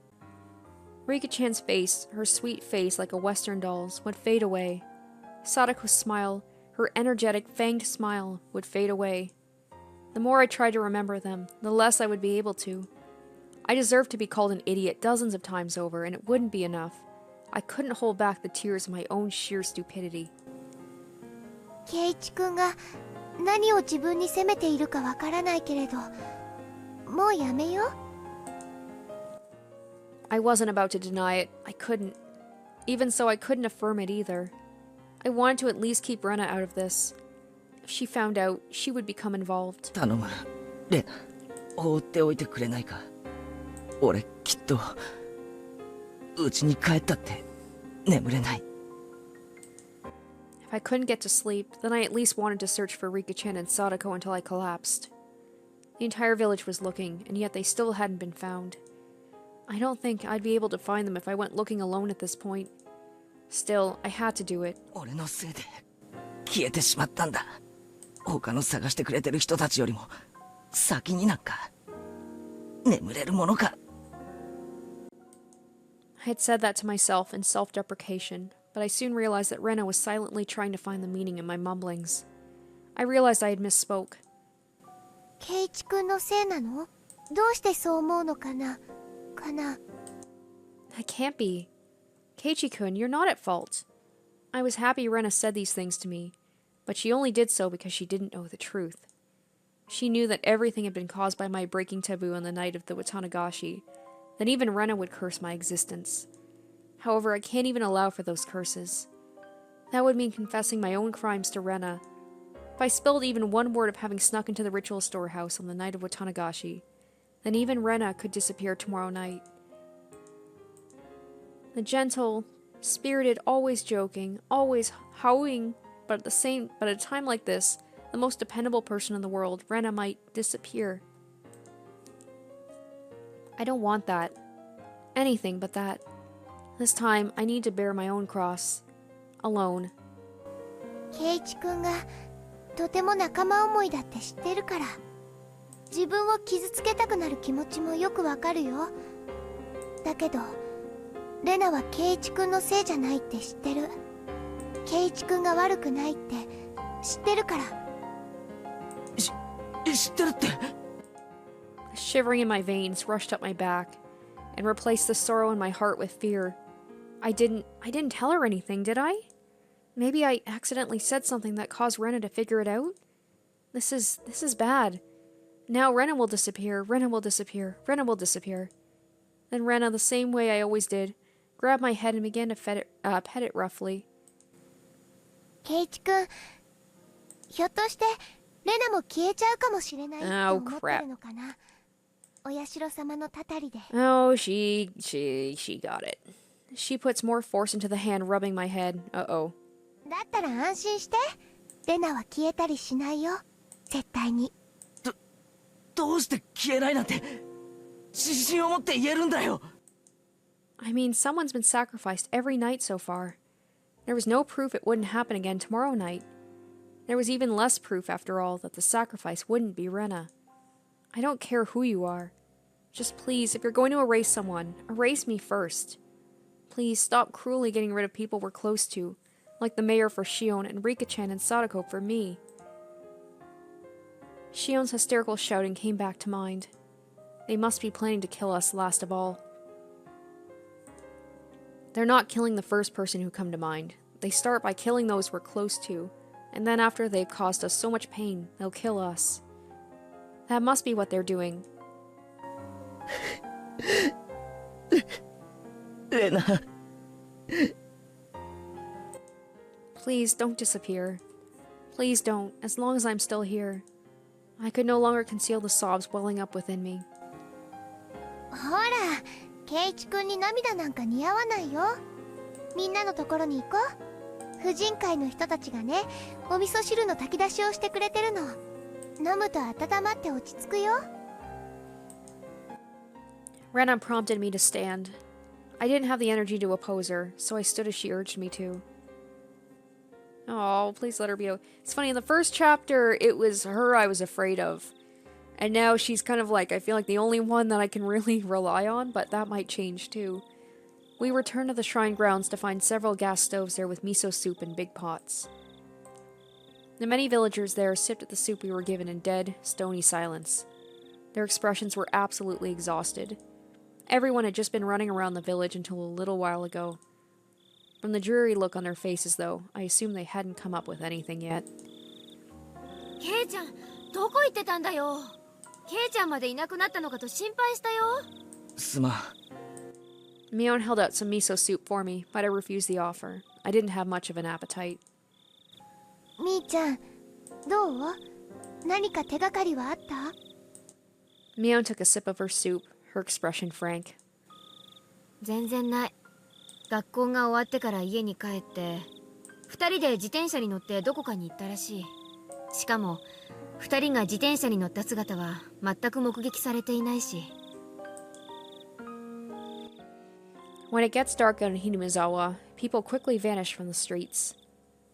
Rika-chan's face, her sweet face like a Western doll's, would fade away. Sadako's smile, her energetic, fanged smile, would fade away. The more I tried to remember them, the less I would be able to. I deserved to be called an idiot dozens of times over, and it wouldn't be enough. I couldn't hold back the tears of my own sheer stupidity. 圭一君が何を自分に責めているかわからないけれど、もうやめよう。 I wasn't about to deny it. I couldn't. Even so, I couldn't affirm it either. I wanted to at least keep Rena out of this. If she found out, she would become involved. 頼む、レナ、放っておいてくれないか。俺きっと家に帰ったって眠れない。 If I couldn't get to sleep, then I at least wanted to search for Rika-chan and Sadako until I collapsed. The entire village was looking, and yet they still hadn't been found. I don't think I'd be able to find them if I went looking alone at this point. Still, I had to do it. 俺のせいで消えてしまったんだ。他の探してくれてる人たちよりも先になんか眠れるものか。 I had said that to myself in self-deprecation, but I soon realized that Rena was silently trying to find the meaning in my mumblings. I realized I had misspoke. 圭一君のせいなの？どうしてそう思うのかな？ That can't be. Keiichi-kun, you're not at fault. I was happy Rena said these things to me, but she only did so because she didn't know the truth. She knew that everything had been caused by my breaking taboo on the night of the Watanagashi, that even Rena would curse my existence. However, I can't even allow for those curses. That would mean confessing my own crimes to Rena. If I spilled even one word of having snuck into the ritual storehouse on the night of Watanagashi, then even Rena could disappear tomorrow night. The gentle, spirited, always joking, always howling, but at a time like this, the most dependable person in the world, Rena might disappear. I don't want that. Anything but that. This time, I need to bear my own cross. Alone. 圭一君がとても仲間思いだって知ってるから、自分を傷つけたくなる気持ちもよくわかるよ。だけどレナは圭一君のせいじゃないって知ってる。圭一君が悪くないって知ってるから。知ってるって。 The shivering in my veins rushed up my back, and replaced the sorrow in my heart with fear. I didn't tell her anything, did I? Maybe I accidentally said something that caused Rena to figure it out? This is bad. Now Rena will disappear, Rena will disappear, Rena will disappear. Then Rena, the same way I always did, grabbed my head and began to pet it roughly. 圭一君、ひょっとしてレナも消えちゃうかもしれないって思ってるのかな。お社様のたたりで。 Oh, she got it. She puts more force into the hand rubbing my head. Uh-oh. だったら安心して。レナは消えたりしないよ。絶対に。どうして消えないなんて自信を持って言えるんだよ。 I mean, someone's been sacrificed every night so far. There was no proof it wouldn't happen again tomorrow night. There was even less proof, after all, that the sacrifice wouldn't be Rena. I don't care who you are. Just please, if you're going to erase someone, erase me first. Please stop cruelly getting rid of people we're close to, like the mayor for Shion and Rika-chan and Sadako for me. Shion's hysterical shouting came back to mind. They must be planning to kill us last of all. They're not killing the first person who come to mind. They start by killing those we're close to, and then after they've caused us so much pain, they'll kill us. That must be what they're doing. Rena. Please don't disappear. Please don't, as long as I'm still here. I could no longer conceal the sobs welling up within me. ほら、ケイチ君に涙なんか似合わないよ。みんなのところに行こう。婦人会の人たちがね、お味噌汁の炊き出しをしてくれてるの。飲むと温まって落ち着くよ。Rena prompted me to stand. I didn't have the energy to oppose her, so I stood as she urged me to. Oh, please let her be. It's funny, in the first chapter, it was her I was afraid of. And now she's kind of like, I feel like the only one that I can really rely on, but that might change too. We returned to the shrine grounds to find several gas stoves there with miso soup in big pots. The many villagers there sipped at the soup we were given in dead, stony silence. Their expressions were absolutely exhausted. Everyone had just been running around the village until a little while ago. From the dreary look on their faces, though, I assumed they hadn't come up with anything yet. ケイちゃん、どこ行ってたんだよ。ケイちゃんまでいなくなったのかと心配したよ。すまん。 Mion held out some miso soup for me, but I refused the offer. I didn't have much of an appetite. みーちゃん、どう？何か手がかりはあった？ Mion took a sip of her soup, her expression frank. 全然ない。学校が終わってから家に帰って、二人で自転車に乗ってどこかに行ったらしい。しかも、二人が自転車に乗った姿は全く目撃されていないし。When it gets dark out in Hinamizawa, people quickly vanish from the streets.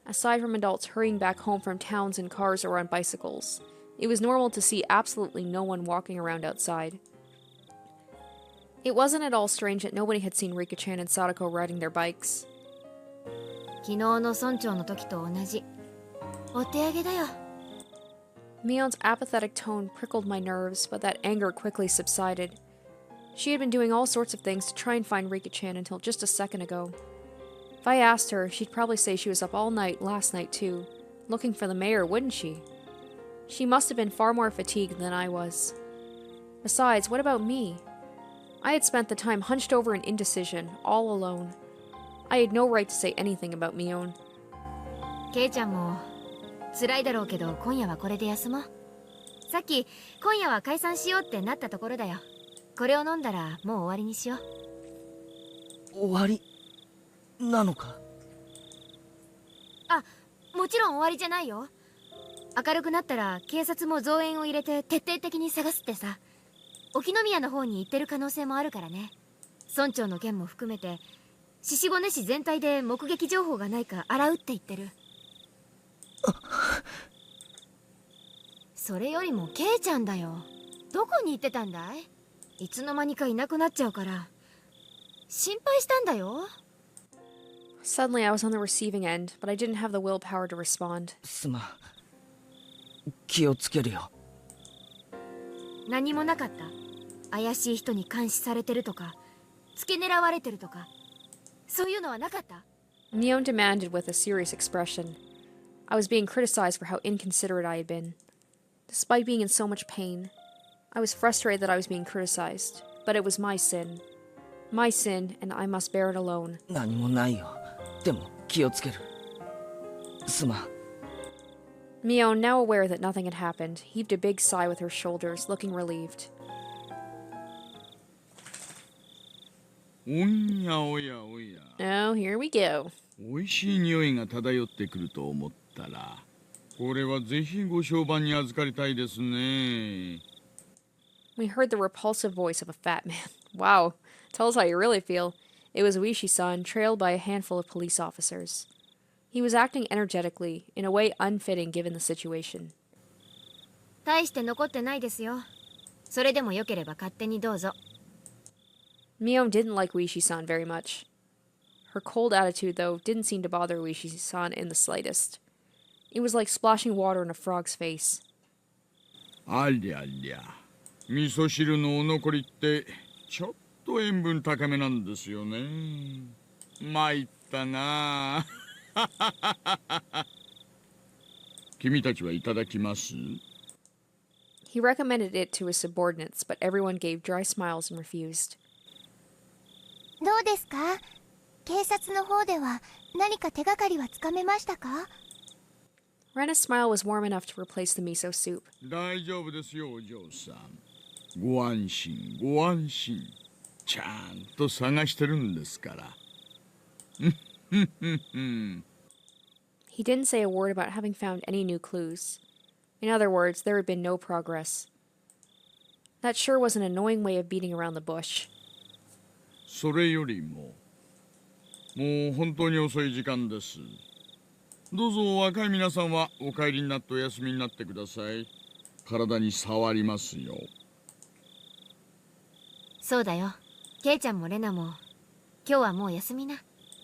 Aside from adults hurrying back home from towns in cars or on bicycles, it was normal to see absolutely no one walking around outside. It wasn't at all strange that nobody had seen Rika-chan and Sadako riding their bikes. 昨日の村長の時と同じ。お手上げだよ。Mion's apathetic tone prickled my nerves, but that anger quickly subsided. She had been doing all sorts of things to try and find Rika-chan until just a second ago. If I asked her, she'd probably say she was up all night last night too, looking for the mayor, wouldn't she? She must have been far more fatigued than I was. Besides, what about me? I had spent the time hunched over in indecision, all alone. I had no right to say anything about Mion. ケイちゃんも辛いだろうけど今夜はこれで休もう。さっき今夜は解散しようってなったところだよ。これを飲んだらもう終わりにしよう。終わりなのか？あ、もちろん終わりじゃないよ。明るくなったら警察も増援を入れて徹底的に探すってさ。沖宮の方に行ってる可能性もあるからね。村長の件も含めて獅子骨市全体で目撃情報がないか洗うって言ってる。それよりもケイちゃんだよ。どこに行ってたんだい？いつの間にかいなくなっちゃうから心配したんだよ。 Suddenly I was on the receiving end, but I didn't have the willpower to respond. すまん。気をつけるよ。何もなかった。怪しい人に監視されてるとか付け狙われてるとかそういうのはなかった？ Mion demanded with a serious expression. I was being criticized for how inconsiderate I had been. Despite being in so much pain, I was frustrated that I was being criticized, but it was my sin. My sin, and I must bear it alone. 何もないよ。でも気をつける。すまん。 Mion, now aware that nothing had happened, heaved a big sigh with her shoulders, looking relieved. おやおやおや。 Oh, here we go. 美味しい匂いが漂ってくると思ったら、これはぜひご商売に預かりたいですね。 We heard the repulsive voice of a fat man. Wow, tell us how you really feel. It was Oishi-san, trailed by a handful of police officers. He was acting energetically, in a way unfitting given the situation. 大して残ってないですよ。それでもよければ勝手にどうぞ。 Mion didn't like Oishi-san very much. Her cold attitude, though, didn't seem to bother Oishi-san in the slightest. It was like splashing water in a frog's face. ありゃりゃ、味噌汁のお残りってちょっと塩分高めなんですよね。参ったなあ。君たちはいただきます？ He recommended it to his subordinates, but everyone gave dry smiles and refused. どうですか？警察の方では何か手がかりはつかめましたか？ Rena's smile was warm enough to replace the miso soup. 大丈夫ですよ、お嬢さん。ご安心、ご安心。ちゃんと探してるんですから。He didn't say a word about having found any new clues. In other words, there had been no progress. That sure was an annoying way of beating around the bush. それよりも、もう本当に遅い時間です。どうぞ若い皆さんはお帰りになってお休みになってください。体に触りますよ。そうだよ。ケイちゃんもレナも今日はもう休みな。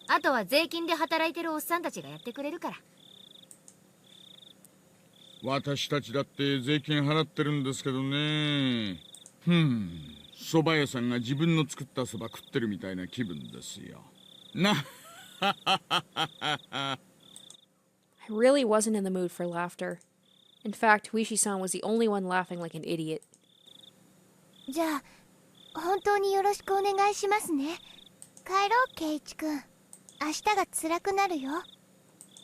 あとは税金で働いてるおっさんたちがやってくれるから。私たちだって税金払ってるんですけどね。蕎麦屋さんが自分の作った蕎麦食ってるみたいな気分ですよ。な。I really wasn't in the mood for laughter. In fact, Oishi-san was the only one laughing like an idiot. じゃあ本当によろしくお願いしますね。帰ろう、ケイチ君。明日が辛くなるよ。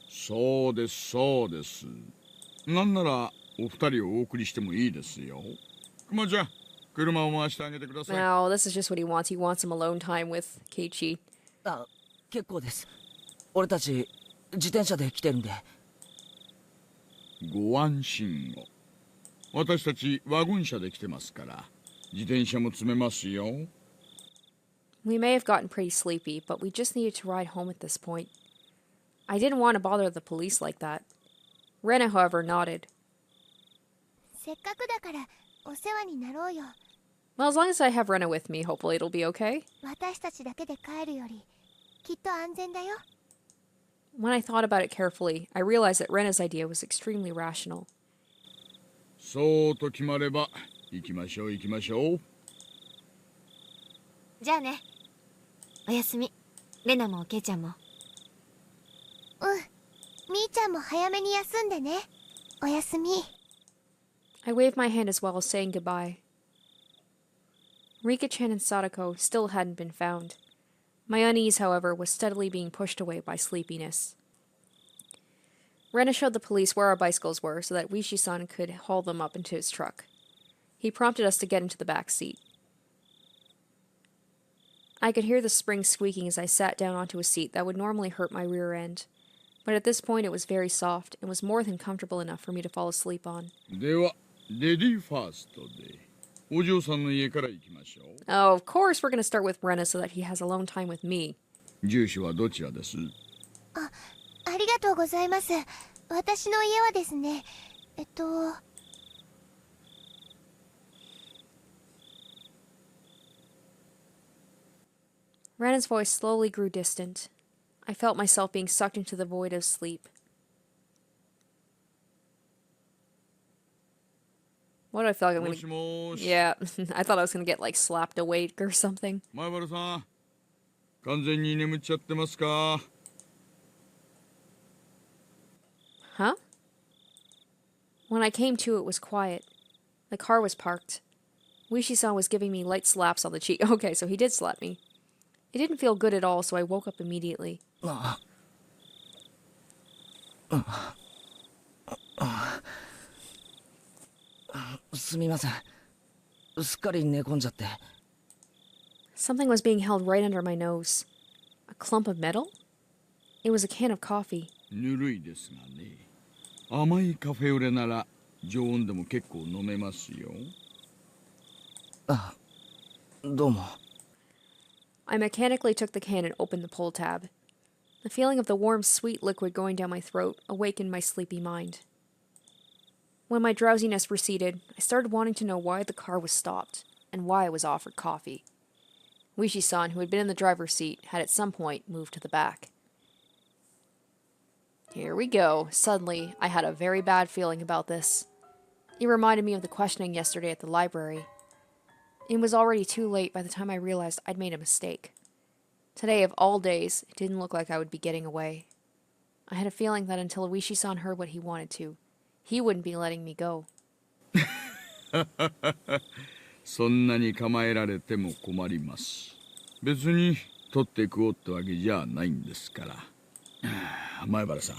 そうです、そうです。なんならお二人をお送りしてもいいですよ。まあじゃあ車を回してあげてください。 No, this is just what he wants. He wants some alone time with Keiichi. あ、結構です。俺たち自転車で来てるんで。ご安心を。私たちワゴン車で来てますから、自転車も積めますよ。We may have gotten pretty sleepy, but we just needed to ride home at this point. I didn't want to bother the police like that. Rena, however, nodded. せっかくだからお世話になろうよ。 Well, as long as I have Rena with me, hopefully it'll be okay. 私たちだけで帰るよりきっと安全だよ。 When I thought about it carefully, I realized that Rena's idea was extremely rational. そうと決まれば行きましょう行きましょう。じゃあね。おやすみ。レナもケイちゃんも。みーちゃんも早めに休んでね。おやすみ。 I waved my hand as well as saying goodbye. Rika-chan and Sadako still hadn't been found. My unease, however, was steadily being pushed away by sleepiness. Rena showed the police where our bicycles were so that Oishi-san could haul them up into his truck. He prompted us to get into the back seat. I could hear the springs squeaking as I sat down onto a seat that would normally hurt my rear end, but at this point it was very soft and was more than comfortable enough for me to fall asleep on. ではレディーファーストでお嬢さんの家から行きましょう。 Oh, of course we're going to start with Rena so that he has alone time with me. 住所はどちらです？ありがとうございます。私の家はですね、Rena's voice slowly grew distant. I felt myself being sucked into the void of sleep. What do I feel like I'm も gonna... しもし。 Yeah, I thought I was gonna get, like, slapped awake or something. 前原さん、完全に眠っちゃってますか？ Huh? When I came to, it was quiet. The car was parked. Oishi-san was giving me light slaps on the cheek. Okay, so he did slap me. It didn't feel good at all, so I woke up immediately. すみません。すっかり寝込んじゃって。 Something was being held right under my nose. A clump of metal? It was a can of coffee. ぬるいですがね。甘いカフェオレなら常温でも結構飲めますよ。あ、どうも。 I mechanically took the can and opened the pull tab. The feeling of the warm, sweet liquid going down my throat awakened my sleepy mind. When my drowsiness receded, I started wanting to know why the car was stopped, and why I was offered coffee. Oishi-san, who had been in the driver's seat, had at some point moved to the back. Here we go. Suddenly, I had a very bad feeling about this. It reminded me of the questioning yesterday at the library. It was already too late by the time I realized I'd made a mistake. Today, of all days, it didn't look like I would be getting away. I had a feeling that until Oishi-san heard what he wanted to, he wouldn't be letting me go. そんなに構えられても困ります。別に取って食おうってわけじゃないんですから。前原さん。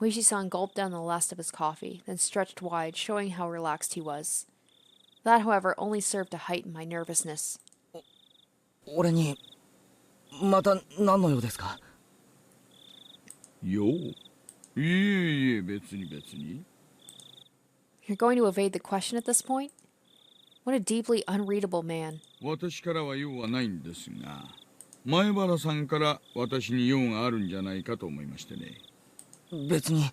Oishi-san gulped down the last of his coffee, then stretched wide, showing how relaxed he was. That, however, only served to heighten my nervousness. 俺にまた何の用ですか？よう。いえいえ、別に。 You're going to evade the question at this point? What a deeply unreadable man. 私からは用はないんですが、前原さんから私に用があるんじゃないかと思いましてね。別に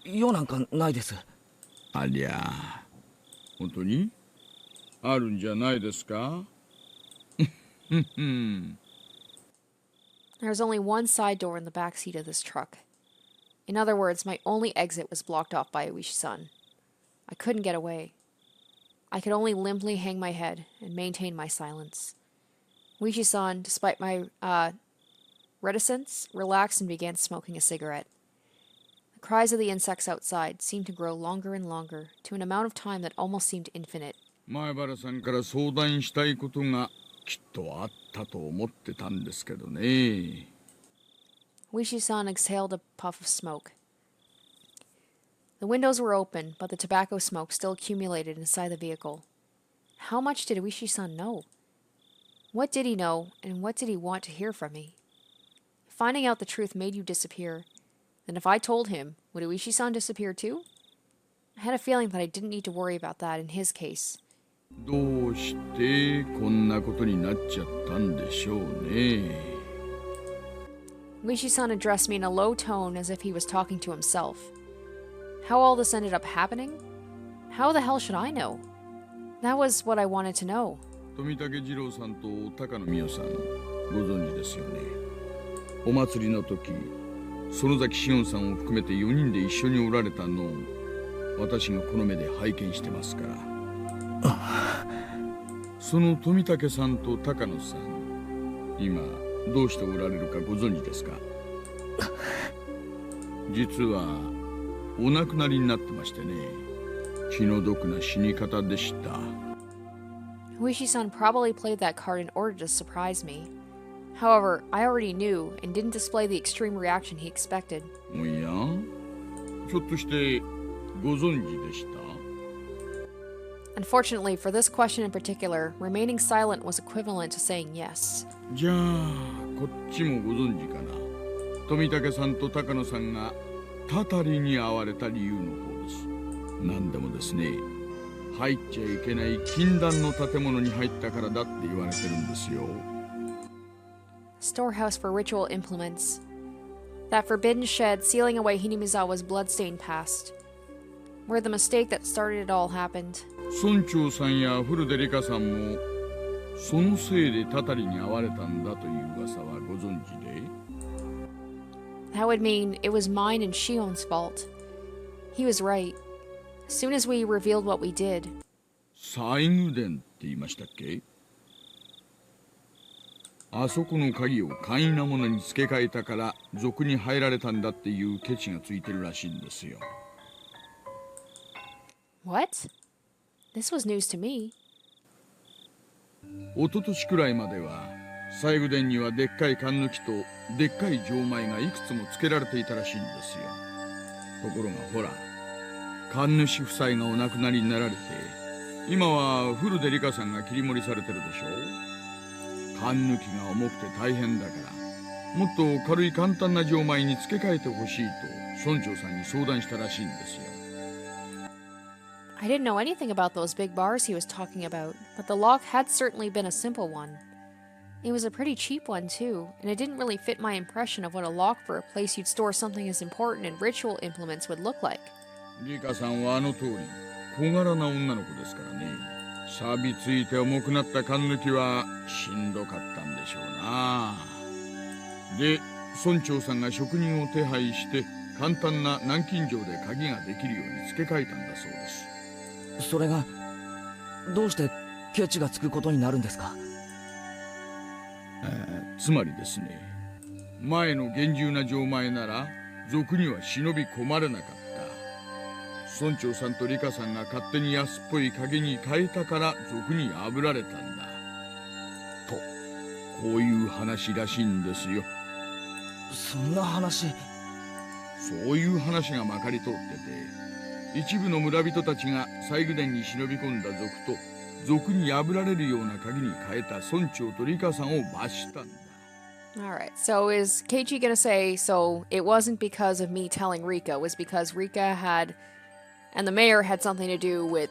用なんかないです。ありゃあ、本当にあるんじゃないですか？ There was only one side door in the back seat of this truck. In other words, my only exit was blocked off by Oishi-san. I couldn't get away. I could only limply hang my head and maintain my silence. Oishi-san, despite my reticence, relaxed and began smoking a cigarette. The cries of the insects outside seemed to grow longer and longer, to an amount of time that almost seemed infinite. 前原さんから相談したいことがきっとあったと思ってたんですけどね。Oishi-san exhaled a puff of smoke. The windows were open, but the tobacco smoke still accumulated inside the vehicle. How much did Oishi-san know? What did he know, and what did he want to hear from me? If finding out the truth made you disappear, then if I told him, would Oishi-san disappear too? I had a feeling that I didn't need to worry about that in his case. どうしてこんなことになっちゃったんでしょうね。Oishi-san addressed me in a low tone as if he was talking to himself. How all this ended up happening? How the hell should I know? That was what I wanted to know. 富武二郎さんと高野美代さん、ご存知ですよね。お祭りの時、園崎紫音さんを含めて4人で一緒におられたのを私がこの目で拝見してますから。その富武さんと高野さん、今どうしておられるかご存知ですか？実はお亡くなりになってましてね。気の毒な死に方でした。Oishi-san probably played that card in order to surprise me. However, I already knew and didn't display the extreme reaction he expected. おや？ひょっとしてご存知でした？ Unfortunately, for this question in particular, remaining silent was equivalent to saying yes. じゃあこっちもご存知かな。富武さんと高野さんがたたりに遭われた理由の方です。何でもですね、入っちゃいけない禁断の建物に入ったからだって言われてるんですよ。Storehouse for ritual implements. That forbidden shed sealing away Hinamizawa's blood-stained past. Where the mistake that started it all happened. 村長さんや古出里香さんもそのせいでたたりに遭われたんだという噂はご存知で？ That would mean it was mine and Shion's fault. He was right. As soon as we revealed what we did. 西宮殿って言いましたっけ？あそこの鍵を簡易なものに付け替えたから賊に入られたんだっていうケチがついてるらしいんですよ。What? This was news to me. 一昨年くらいまでは西宮殿にはでっかい缶抜きとでっかい錠前がいくつも付けられていたらしいんですよ。ところがほら、神主夫妻がお亡くなりになられて、今は古出里香さんが切り盛りされてるでしょ。缶抜きが重くて大変だから、もっと軽い簡単な錠前に付け替えてほしいと村長さんに相談したらしいんですよ。I didn't know anything about those big bars he was talking about, but the lock had certainly been a simple one. It was a pretty cheap one, too, and it didn't really fit my impression of what a lock for a place you'd store something as important as ritual implements would look like. リカさんはあの通り小柄な女の子ですからね。錆びついて重くなった缶抜きはしんどかったんでしょうな。で、村長さんが職人を手配して簡単な南京錠で鍵ができるように付け替えたんだそうです。それがどうしてケチがつくことになるんですか？つまりですね、前の厳重な錠前なら賊には忍び込まれなかった。村長さんとリカさんが勝手に安っぽい鍵に変えたから賊に破られたんだと、こういう話らしいんですよ。そんな話。そういう話がまかり通ってて、一部の村人たちが西宮殿に忍び込んだ賊と賊に破られるような鍵に変えた村長とリカさんを罰したんだ。Alright, so is Keiichi gonna say, so it wasn't because of me telling Rika, it was because Rika had, and the mayor had something to do with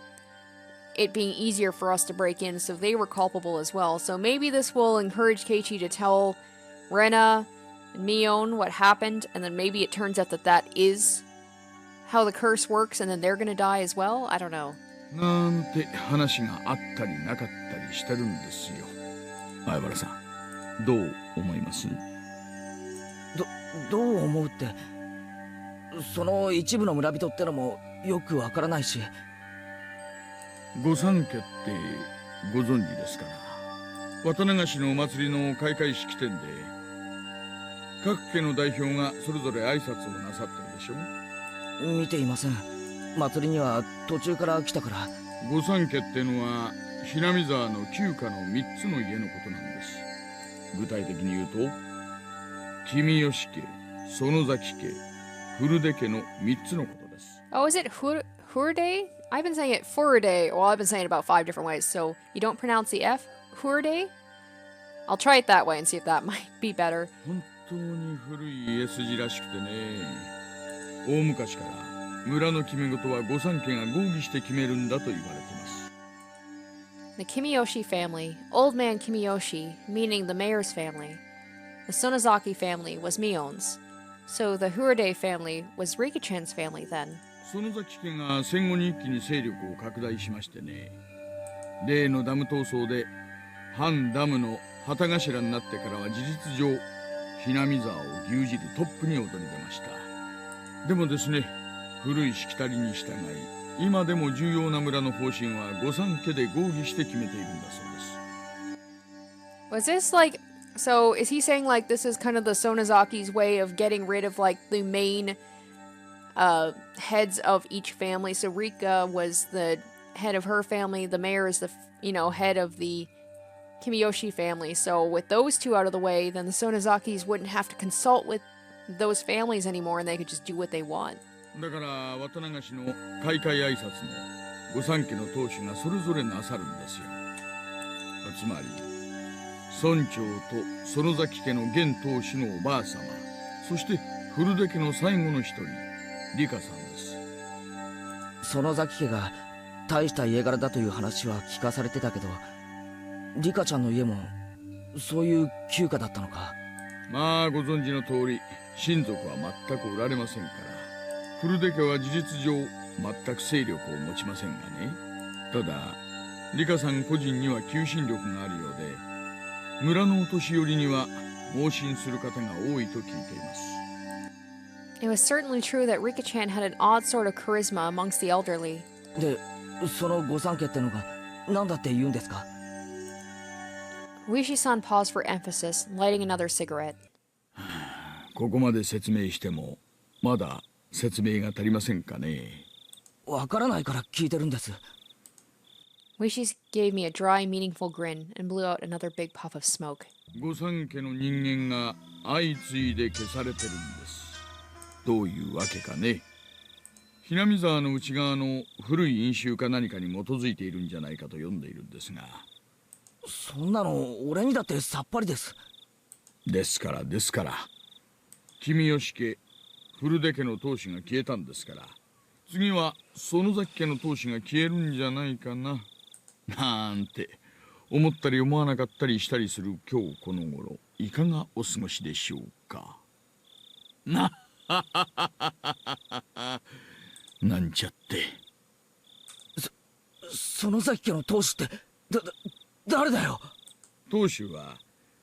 it being easier for us to break in, so they were culpable as well. So maybe this will encourage Keiichi to tell Rena and Mion what happened, and then maybe it turns out that that is how the curse works, and then they're gonna die as well? I don't know. なんて話があったりなかったりしてるんですよ。相原さん、どう思います？どう思うって、その一部の村人ってのもよくわからないし。御三家ってご存知ですかな。渡長市のお祭りの開会式典で各家の代表がそれぞれ挨拶をなさってるでしょ。見ていません。祭りには途中から来たから。御三家ってのはひなみ沢の旧家の3つの家のことなんです。具体的に言うと、君吉家、園崎家、古出家の3つのことです。Oh, is it Hurde? I've been saying it Furde. Well, I've been saying it about 5 different ways, so you don't pronounce the F? Hurde? I'll try it that way and see if that might be better. 本当に古い家筋らしくてね、大昔から村の決め事は御三家が合議して決めるんだと言われてます。The Kimiyoshi family, Old Man Kimiyoshi, meaning the mayor's family. The Sonozaki family was Mion's. So the Hurde family was Rika-chan's family then. 園崎家が戦後に一気に勢力を拡大しましてね、例のダム闘争で反ダムの旗頭になってからは事実上ひなみ沢を牛耳るトップに躍り出ました。でもですね、古いしきたりに従い今でも重要な村の方針は御三家で合議して決めているんだそうです。 Was this like... So is he saying like this is kind of the Sonozaki's way of getting rid of like the main heads of each family? So Rika was the head of her family, the mayor is the, head of the Kimiyoshi family. So with those two out of the way, then the Sonozakis wouldn't have to consult with those families anymore and they could just do what they want. だから渡長市の開会挨拶も御三家の当主がそれぞれなさるんですよ。つまり村長と園崎家の現当主のおばあ様、そして古出家の最後の一人、リカさんです。園崎家が大した家柄だという話は聞かされてたけど、リカちゃんの家もそういう旧家だったのか。まあご存知の通り親族は全くおられませんから、古出家は事実上全く勢力を持ちませんがね。ただリカさん個人には求心力があるようで、村のお年寄りには盲信する方が多いと聞いています。 It was certainly true that Rika-chan had an odd sort of charisma amongst the elderly. で、その御三家ってのが何だって言うんですか？ Oishi-san paused for emphasis, lighting another cigarette. ここまで説明してもまだ説明が足りませんかね。わからないから聞いてるんです。Oishi gave me a dry, meaningful grin and blew out another big puff of smoke. 御三家の人間が相次いで消されてるんです。どういうわけかね。ひなみ沢の内側の古い因習か何かに基づいているんじゃないかと読んでいるんですが。そんなの俺にだってさっぱりです。ですから君吉家、古出家の当主が消えたんですから、次は園崎家の当主が消えるんじゃないかななんて思ったり思わなかったりしたりする今日この頃、いかがお過ごしでしょうか。なんちゃって。園崎家の当主って誰だよ。当主は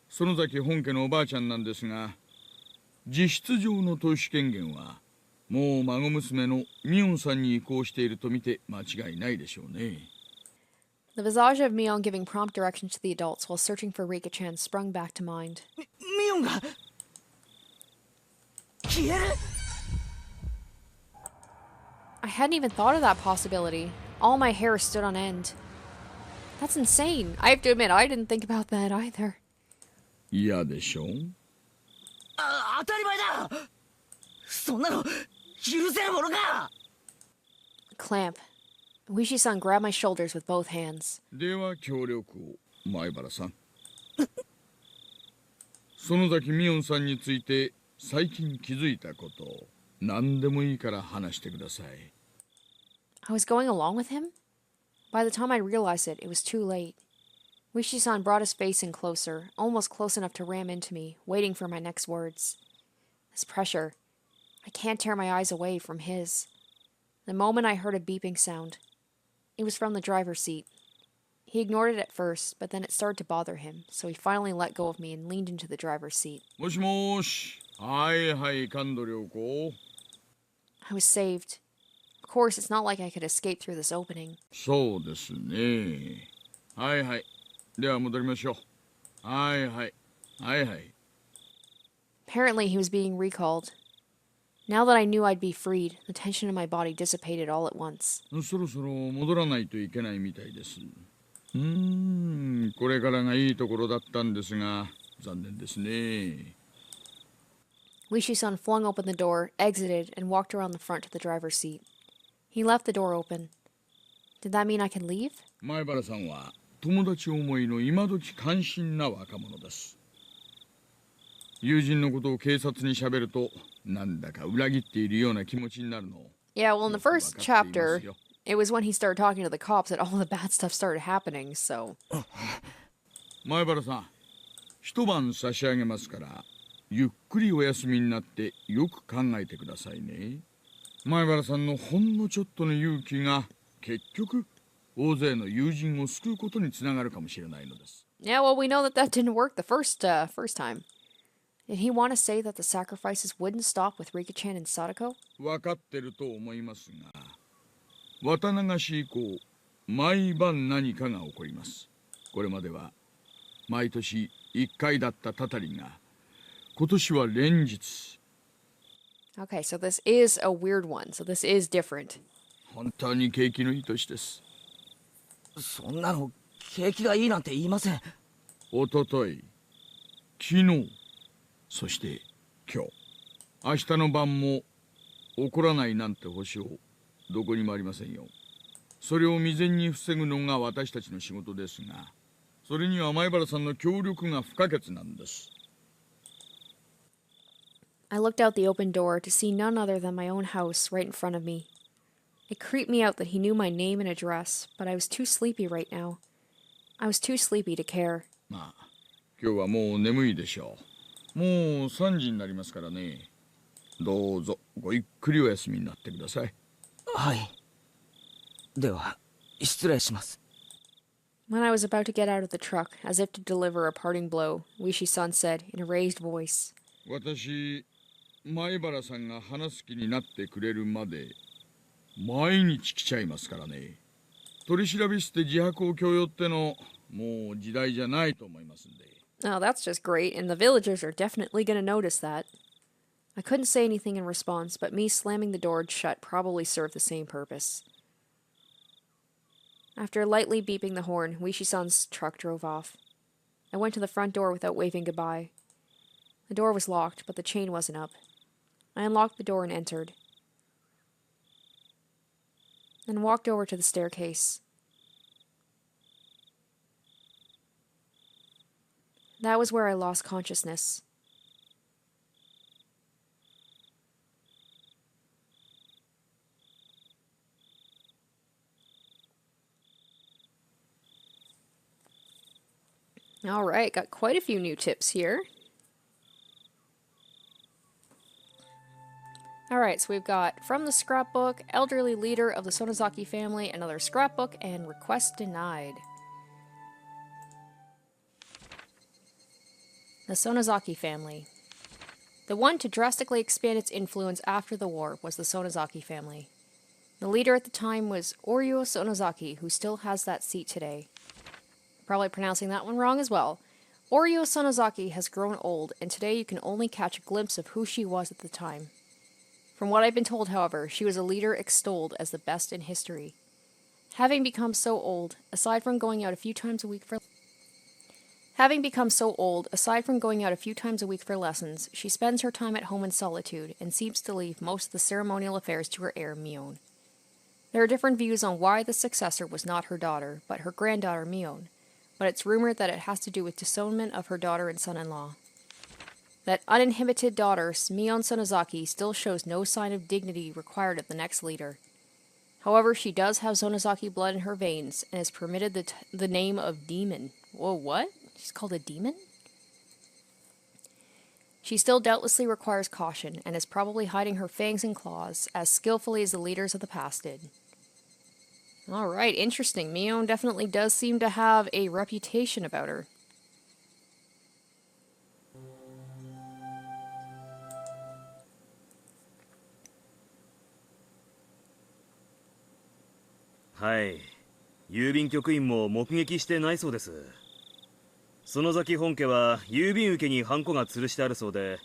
園崎本家のおばあちゃんなんですが、実質上の当主権限はもう孫娘のミオンさんに移行していると見て間違いないでしょうね。 The visage of Mion giving prompt direction to the adults while searching for Rika-chan sprung back to mind. ミオンが消える。 I hadn't even thought of that possibility. All my hair stood on end. That's insane. I have to admit, I didn't think about that either. 嫌でしょう。当たり前だ。そんなの許せるものか。 Clamp. Oishi-san grabbed my shoulders with both hands. では協力を、前原さん。園崎ミオンさんについて最近気づいたことを何でもいいから話してください。 I was going along with him? By the time I realized it, it was too late. Oishi-san brought his face in closer, almost close enough to ram into me, waiting for my next words. This pressure. I can't tear my eyes away from his. The moment I heard a beeping sound. It was from the driver's seat. He ignored it at first, but then it started to bother him, so he finally let go of me and leaned into the driver's seat. もしもし。はいはい、感度良子。 I was saved. Of course, it's not like I could escape through this opening. そうですね。はいはい。では戻りましょう。はいはい。はいはい。 Apparently, he was being recalled. Now that I knew I'd be freed, the tension in my body dissipated all at once. そろそろ戻らないといけないみたいです。これからがいいところだったんですが、残念ですね。 Oishi-san flung open the door, exited, and walked around the front to the driver's seat. He left the door open. Did that mean I could leave? 前原さんは友達思いの今時関心な若者です。友人のことを警察に喋ると、なんだか裏切っているような気持ちになるの。 Yeah, well, in the first chapter, it was when he started talking to the cops that all the bad stuff started happening, so... 前原さん、一晩差し上げますから、ゆっくりお休みになってよく考えてくださいね。前原さんのほんのちょっとの勇気が結局大勢の友人を救うことにつながるかもしれないのです。 Yeah, well, we know that that didn't work the first time. Did he want to say that the sacrifices wouldn't stop with Rika-chan and Sadako? 分かってると思いますが、綿流し以降、毎晩何かが起こります。これまでは毎年1回だったたたりが、今年は連日。 Okay, so this is a weird one, so this is different. 本当に景気のいい年です。そんなの景気がいいなんて言いません。おととい、昨日、そして今日、明日の晩も起こらないなんて保証どこにもありませんよ。それを未然に防ぐのが私たちの仕事ですが、それには前原さんの協力が不可欠なんです。 I looked out the open door to see none other than my own house right in front of me. It creeped me out that he knew my name and address, but I was too sleepy right now. I was too sleepy to care. まあ、今日はもう眠いでしょう。もう3時になりますからね。どうぞごゆっくりお休みになってください。はい。では、失礼します。 When I was about to get out of the truck, as if to deliver a parting blow, Oishi-san said in a raised voice, 私、前原さんが話す気になってくれるまで毎日来ちゃいますからね。取り調べして自白を強要ってのもう時代じゃないと思いますんで。 Oh, that's just great, and the villagers are definitely going to notice that. I couldn't say anything in response, but me slamming the door shut probably served the same purpose. After lightly beeping the horn, Oishi-san's truck drove off. I went to the front door without waving goodbye. The door was locked, but the chain wasn't up. I unlocked the door and entered, then walked over to the staircase. That was where I lost consciousness. All right, got quite a few new tips here. All right, so we've got from the scrapbook, elderly leader of the Sonozaki family, another scrapbook, and request denied. The Sonozaki family. The one to drastically expand its influence after the war was the Sonozaki family. The leader at the time was Oryo Sonozaki, who still has that seat today. Probably pronouncing that one wrong as well. Oryo Sonozaki has grown old, and today you can only catch a glimpse of who she was at the time. From what I've been told, however, she was a leader extolled as the best in history. Having become so old, aside from going out a few times a week for lessons, she spends her time at home in solitude and seems to leave most of the ceremonial affairs to her heir, Mion. There are different views on why the successor was not her daughter, but her granddaughter, Mion, but it's rumored that it has to do with disownment of her daughter and son-in-law. That uninhibited daughter, Mion Sonozaki, still shows no sign of dignity required of the next leader. However, she does have Sonozaki blood in her veins and is permitted the name of Demon. Whoa, what? She's called a demon? She still doubtlessly requires caution and is probably hiding her fangs and claws as skillfully as the leaders of the past did. Alright, interesting. Mion definitely does seem to have a reputation about her. Hi. 郵便局員も目撃してないそうです。園崎本家は郵便受けにハンコが吊るしてあるそうで、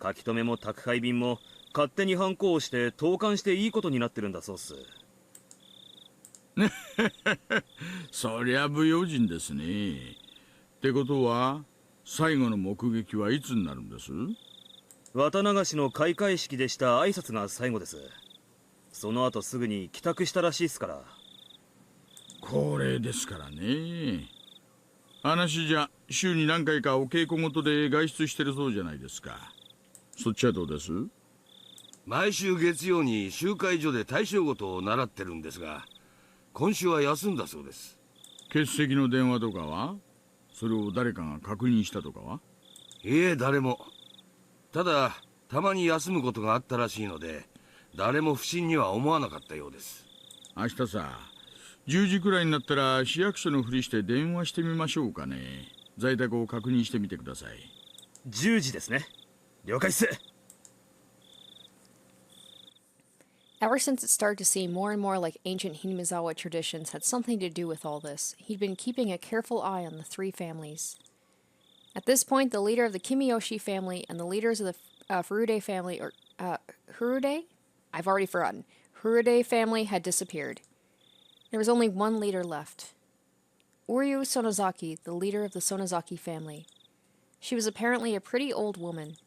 書き留めも宅配便も勝手にハンコをして投函していいことになってるんだそうっす。そりゃ不用心ですね。ってことは最後の目撃はいつになるんです？綿流しの開会式でした挨拶が最後です。その後すぐに帰宅したらしいっすから。恒例ですからね。話じゃ週に何回かお稽古事で外出してるそうじゃないですか。そっちはどうです？毎週月曜に集会所で大正事を習ってるんですが、今週は休んだそうです。欠席の電話とかは？それを誰かが確認したとかは？いえ、誰も。ただたまに休むことがあったらしいので、誰も不審には思わなかったようです。明日さ、10時くらいになったら市役所のふりして電話してみましょうかね。在宅を確認してみてください。10時ですね。了解っす。Ever since it started to seem more and more like ancient Hinamizawa traditions had something to do with all this, he'd been keeping a careful eye on the three families. At this point, the leader of the Kimiyoshi family and the leaders of the Furude family, or Furude? I've already forgotten. Furude family had disappeared. There was only one leader left. Uryu Sonozaki, the leader of the Sonozaki family. She was apparently a pretty old woman.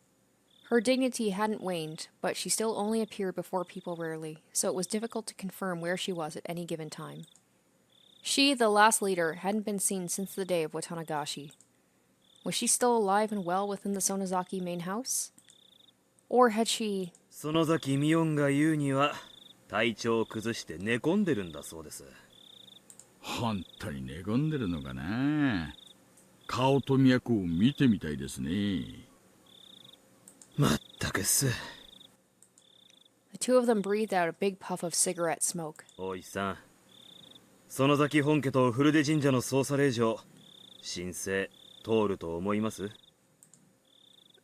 Her dignity hadn't waned, but she still only appeared before people rarely, so it was difficult to confirm where she was at any given time. She, the last leader, hadn't been seen since the day of Watanagashi. Was she still alive and well within the Sonozaki main house? Or had she... 園崎ミオンが言うには体調を崩して寝込んでるんだそうです。本当に寝込んでるのかな。顔と脈を見てみたいですね。まったくっす。The two of them breathed out a big puff of cigarette smoke. 大石さん、園崎本家と古出神社の捜査令状、申請通ると思います？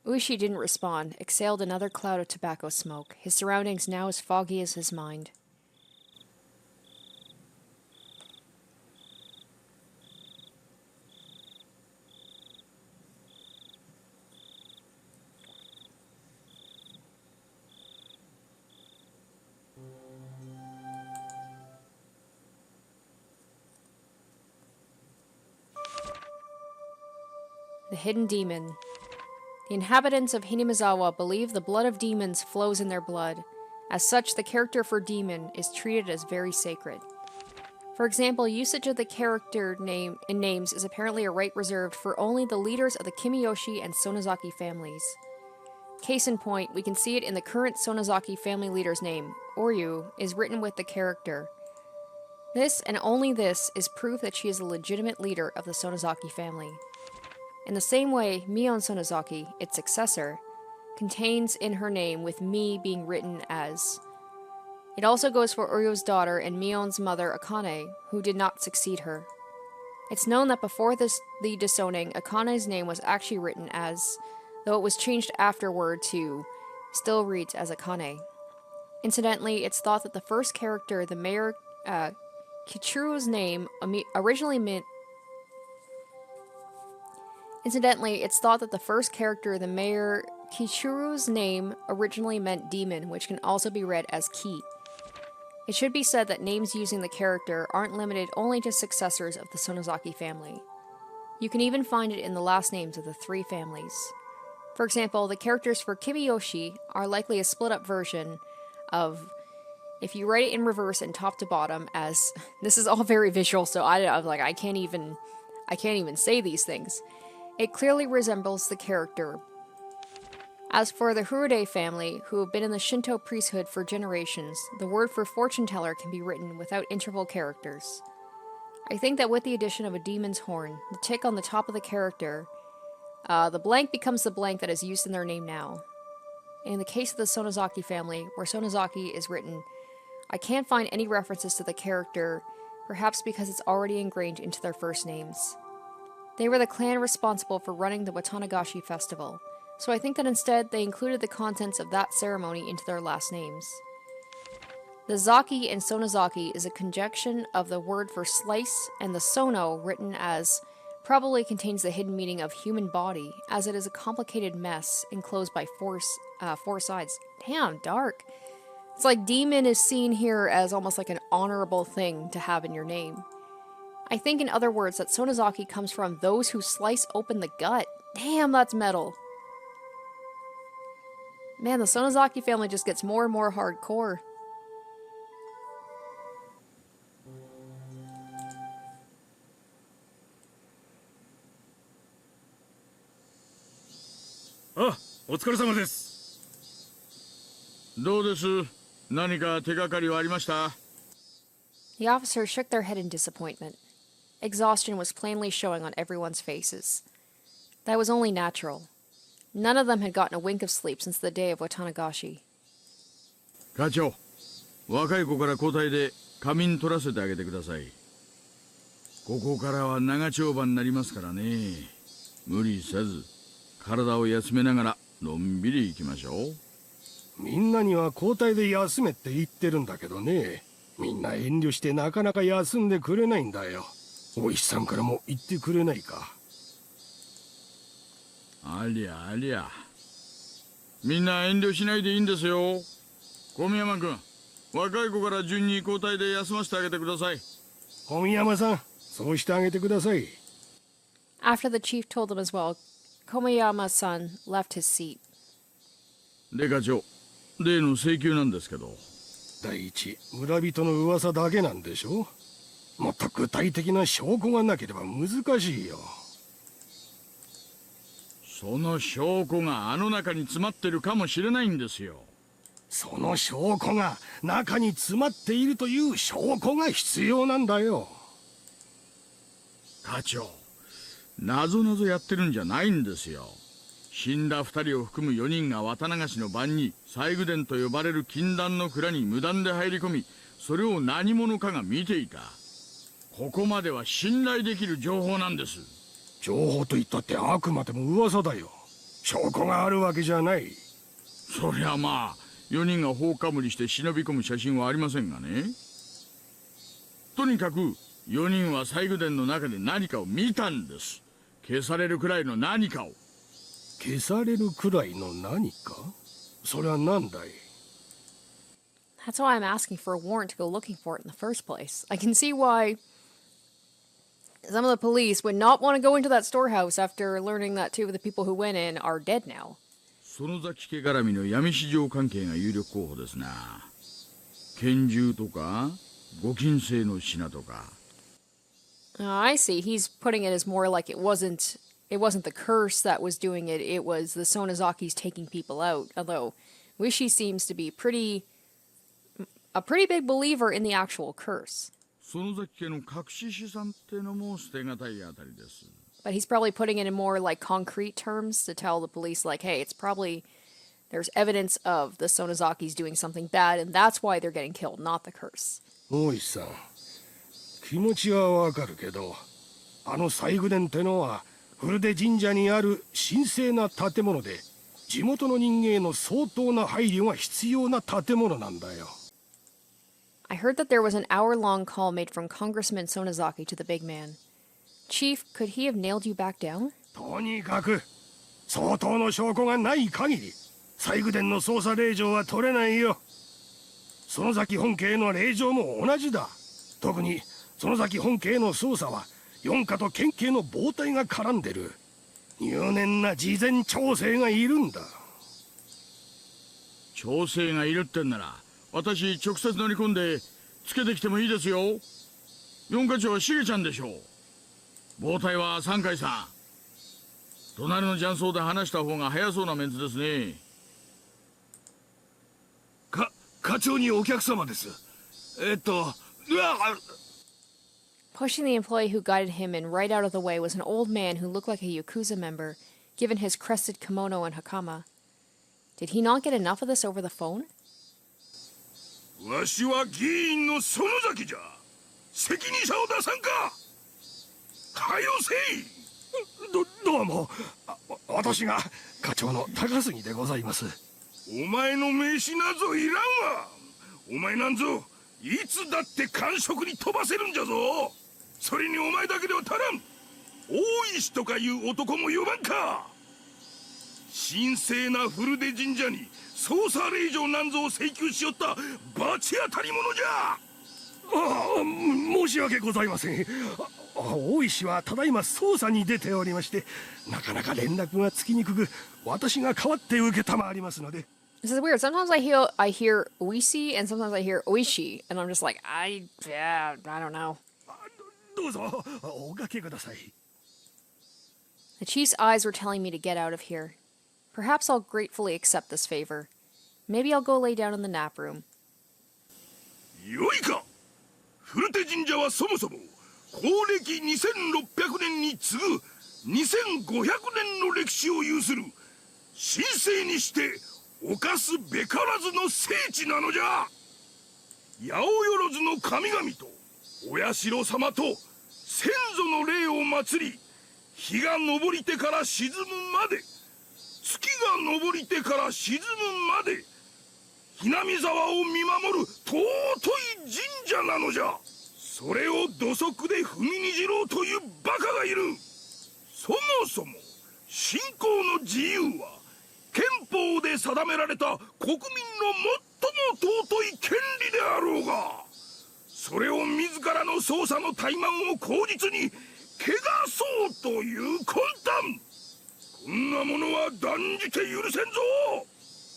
Oishi didn't respond, exhaled another cloud of tobacco smoke, his surroundings now as foggy as his mind. The Hidden Demon. The inhabitants of Hinamizawa believe the blood of demons flows in their blood. As such, the character for demon is treated as very sacred. For example, usage of the character name in names is apparently a right reserved for only the leaders of the Kimiyoshi and Sonozaki families. Case in point, we can see it in the current Sonozaki family leader's name. Oryu is written with the character. This, and only this, is proof that she is a legitimate leader of the Sonozaki family. In the same way, Mion Sonozaki, its successor, contains in her name with Mi being written as. It also goes for Uryu's daughter and Mion's mother Akane, who did not succeed her. It's known that before the disowning, Akane's name was actually written as though it was changed afterward to still reads as Akane. Incidentally, it's thought that the first character, the mayor Kichiro's name, originally meant... Incidentally, it's thought that the first character, the mayor Kichiro's name, originally meant demon, which can also be read as Ki. It should be said that names using the character aren't limited only to successors of the Sonozaki family. You can even find it in the last names of the three families. For example, the characters for Kimiyoshi are likely a split-up version of, if you write it in reverse and top to bottom, as this is all very visual, so I can't even say these things. It clearly resembles the character. As for the Higurashi family, who have been in the Shinto priesthood for generations, the word for fortune teller can be written without interval characters. I think that with the addition of a demon's horn, the tick on the top of the character, the blank becomes the blank that is used in their name now. In the case of the Sonozaki family, where Sonozaki is written, I can't find any references to the character, perhaps because it's already ingrained into their first names. They were the clan responsible for running the Watanagashi festival, so I think that instead they included the contents of that ceremony into their last names. The Zaki in Sonozaki is a conjunction of the word for slice and the sono, written as, probably contains the hidden meaning of human body, as it is a complicated mess enclosed by four sides. Damn, dark. It's like demon is seen here as almost like an honorable thing to have in your name. I think, in other words, that Sonozaki comes from those who slice open the gut. Damn, that's metal. Man, the Sonozaki family just gets more and more hardcore. Ah, お疲れ様です。どうです？何か手がかりはありました？ The officers shook their head in disappointment. Exhaustion was plainly showing on everyone's faces. That was only natural. None of them had gotten a wink of sleep since the day of Watanagashi. 課長、若い子から交代で仮眠取らせてあげてください。ここからは長丁場になりますからね。無理せず、体を休めながらのんびり行きましょう。みんなには交代で休めって言ってるんだけどね。みんな遠慮してなかなか休んでくれないんだよ。お石さんからも言ってくれないか。ありゃありゃ。みんな遠慮しないでいいんですよ。小宮山君、若い子から順に交代で休ませてあげてください。小宮山さん、そうしてあげてください。After the chief told them as well, Komiyama-san left his seat. で課長、例の請求なんですけど。第一、村人の噂だけなんでしょ。もっと具体的な証拠がなければ難しいよ。その証拠があの中に詰まってるかもしれないんですよ。その証拠が中に詰まっているという証拠が必要なんだよ。課長、なぞなぞやってるんじゃないんですよ。死んだ2人を含む4人が渡流しの晩に西宮殿と呼ばれる禁断の蔵に無断で入り込み、それを何者かが見ていた。ここまでは信頼できる情報なんです。情報と言ったってあくまでも噂だよ。証拠があるわけじゃない。そりゃまあ、4人が放火無理して忍び込む写真はありませんがね。とにかく4人は西宮殿の中で何かを見たんです。消されるくらいの何かを。消されるくらいの何か？それは何だい？ That's why I'm asking for a warrant to go looking for it in the first place. I can see why some of the police would not want to go into that storehouse after learning that two of the people who went in are dead now. 園崎家絡みの闇市場関係が有力候補ですな。拳銃とかご金製の品とか。I see. He's putting it as more like it wasn't the curse that was doing it, it was the Sonozakis taking people out. Although Oishi seems to be a pretty big believer in the actual curse. 園崎家の隠し資産ってのも捨てがたいあたりです。 But he's probably putting it in more like concrete terms to tell the police like, hey, it's probably there's evidence of the Sonozakis doing something bad and that's why they're getting killed, not the curse. 大石さん、気持ちはわかるけど、あの西宮殿ってのは古出神社にある神聖な建物で、地元の人間への相当な配慮が必要な建物なんだよ。I heard that there was an hour-long call made from Congressman Sonozaki to the big man. Chief, could he have nailed you back down? とにかく相当の証拠がない限り西宮殿の捜査令状は取れないよ。園崎本家への令状も同じだ。特に園崎本家への捜査は四課と県警の暴対が絡んでる。入念な事前調整がいるんだ。調整がいるってんなら私直接乗り込んでつけてきてもいいですよ。四課長はしげちゃんでしょう。暴対は三階さん。隣の雀荘で話した方が早そうなメンツですね。課長にお客様です。Pushing the employee who guided him in right out of the way was an old man who looked like a Yakuza member, given his crested kimono and hakama. Did he not get enough of this over the phone? わしは議員の園崎じゃ。責任者を出さんか。はよせい。どうも。私が課長の高杉でございます。お前の名刺なぞいらんわ。お前なんぞいつだって官職に飛ばせるんじゃぞ。それにお前だけでは足らん。大石とかいう男も呼ばんか。神聖な古出神社に捜査令状なんぞを請求しよった罰当たり者じゃ。申し訳ございません。大石はただいま捜査に出ておりまして、なかなか連絡がつきにくく、私が代わって受けたまわりますので。This is weird. Sometimes I hear Oishi and sometimes I hear Oishi, and I'm just like, I don't know. どうぞおかけください。The chief's eyes were telling me to get out of here. Perhaps I'll gratefully accept this favor. Maybe I'll go lay down in the nap room. よいか。古手神社はそもそも公暦2600年に次ぐ2500年の歴史を有する神聖にして犯すべからずの聖地なのじゃ。八百万の神々とお社様と先祖の霊を祀り、日が昇りてから沈むまで、月が昇りてから沈むまで、ひなみ沢を見守る尊い神社なのじゃ。それを土足で踏みにじろうというバカがいる。そもそも信仰の自由は憲法で定められた国民の最も尊い権利であろうが、それを自らの捜査の怠慢を口実に汚そうという魂胆。こんなものは断じて許せんぞ。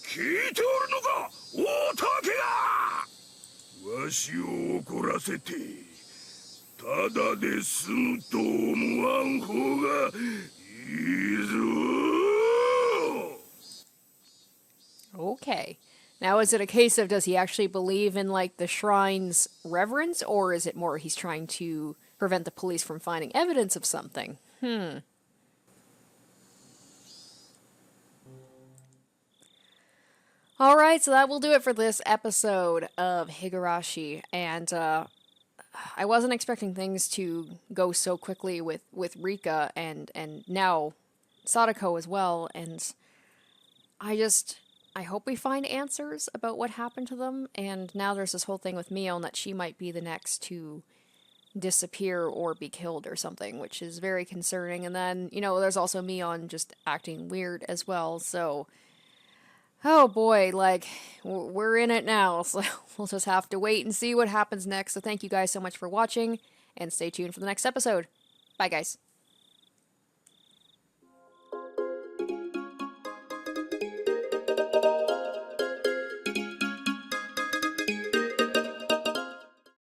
聞いておるのか、大竹が。わしを怒らせてただで済むと思わん方がいいぞ。Okay. Now, is it a case of does he actually believe in, like, the shrine's reverence, or is it more he's trying to prevent the police from finding evidence of something? Alright, so that will do it for this episode of Higurashi, and, I wasn't expecting things to go so quickly with Rika, and now Sadako as well, and I hope we find answers about what happened to them, and now there's this whole thing with Mion that she might be the next to disappear or be killed or something, which is very concerning, and then, you know, there's also Mion just acting weird as well, so, oh boy, like, we're in it now, so we'll just have to wait and see what happens next, so thank you guys so much for watching, and stay tuned for the next episode. Bye, guys.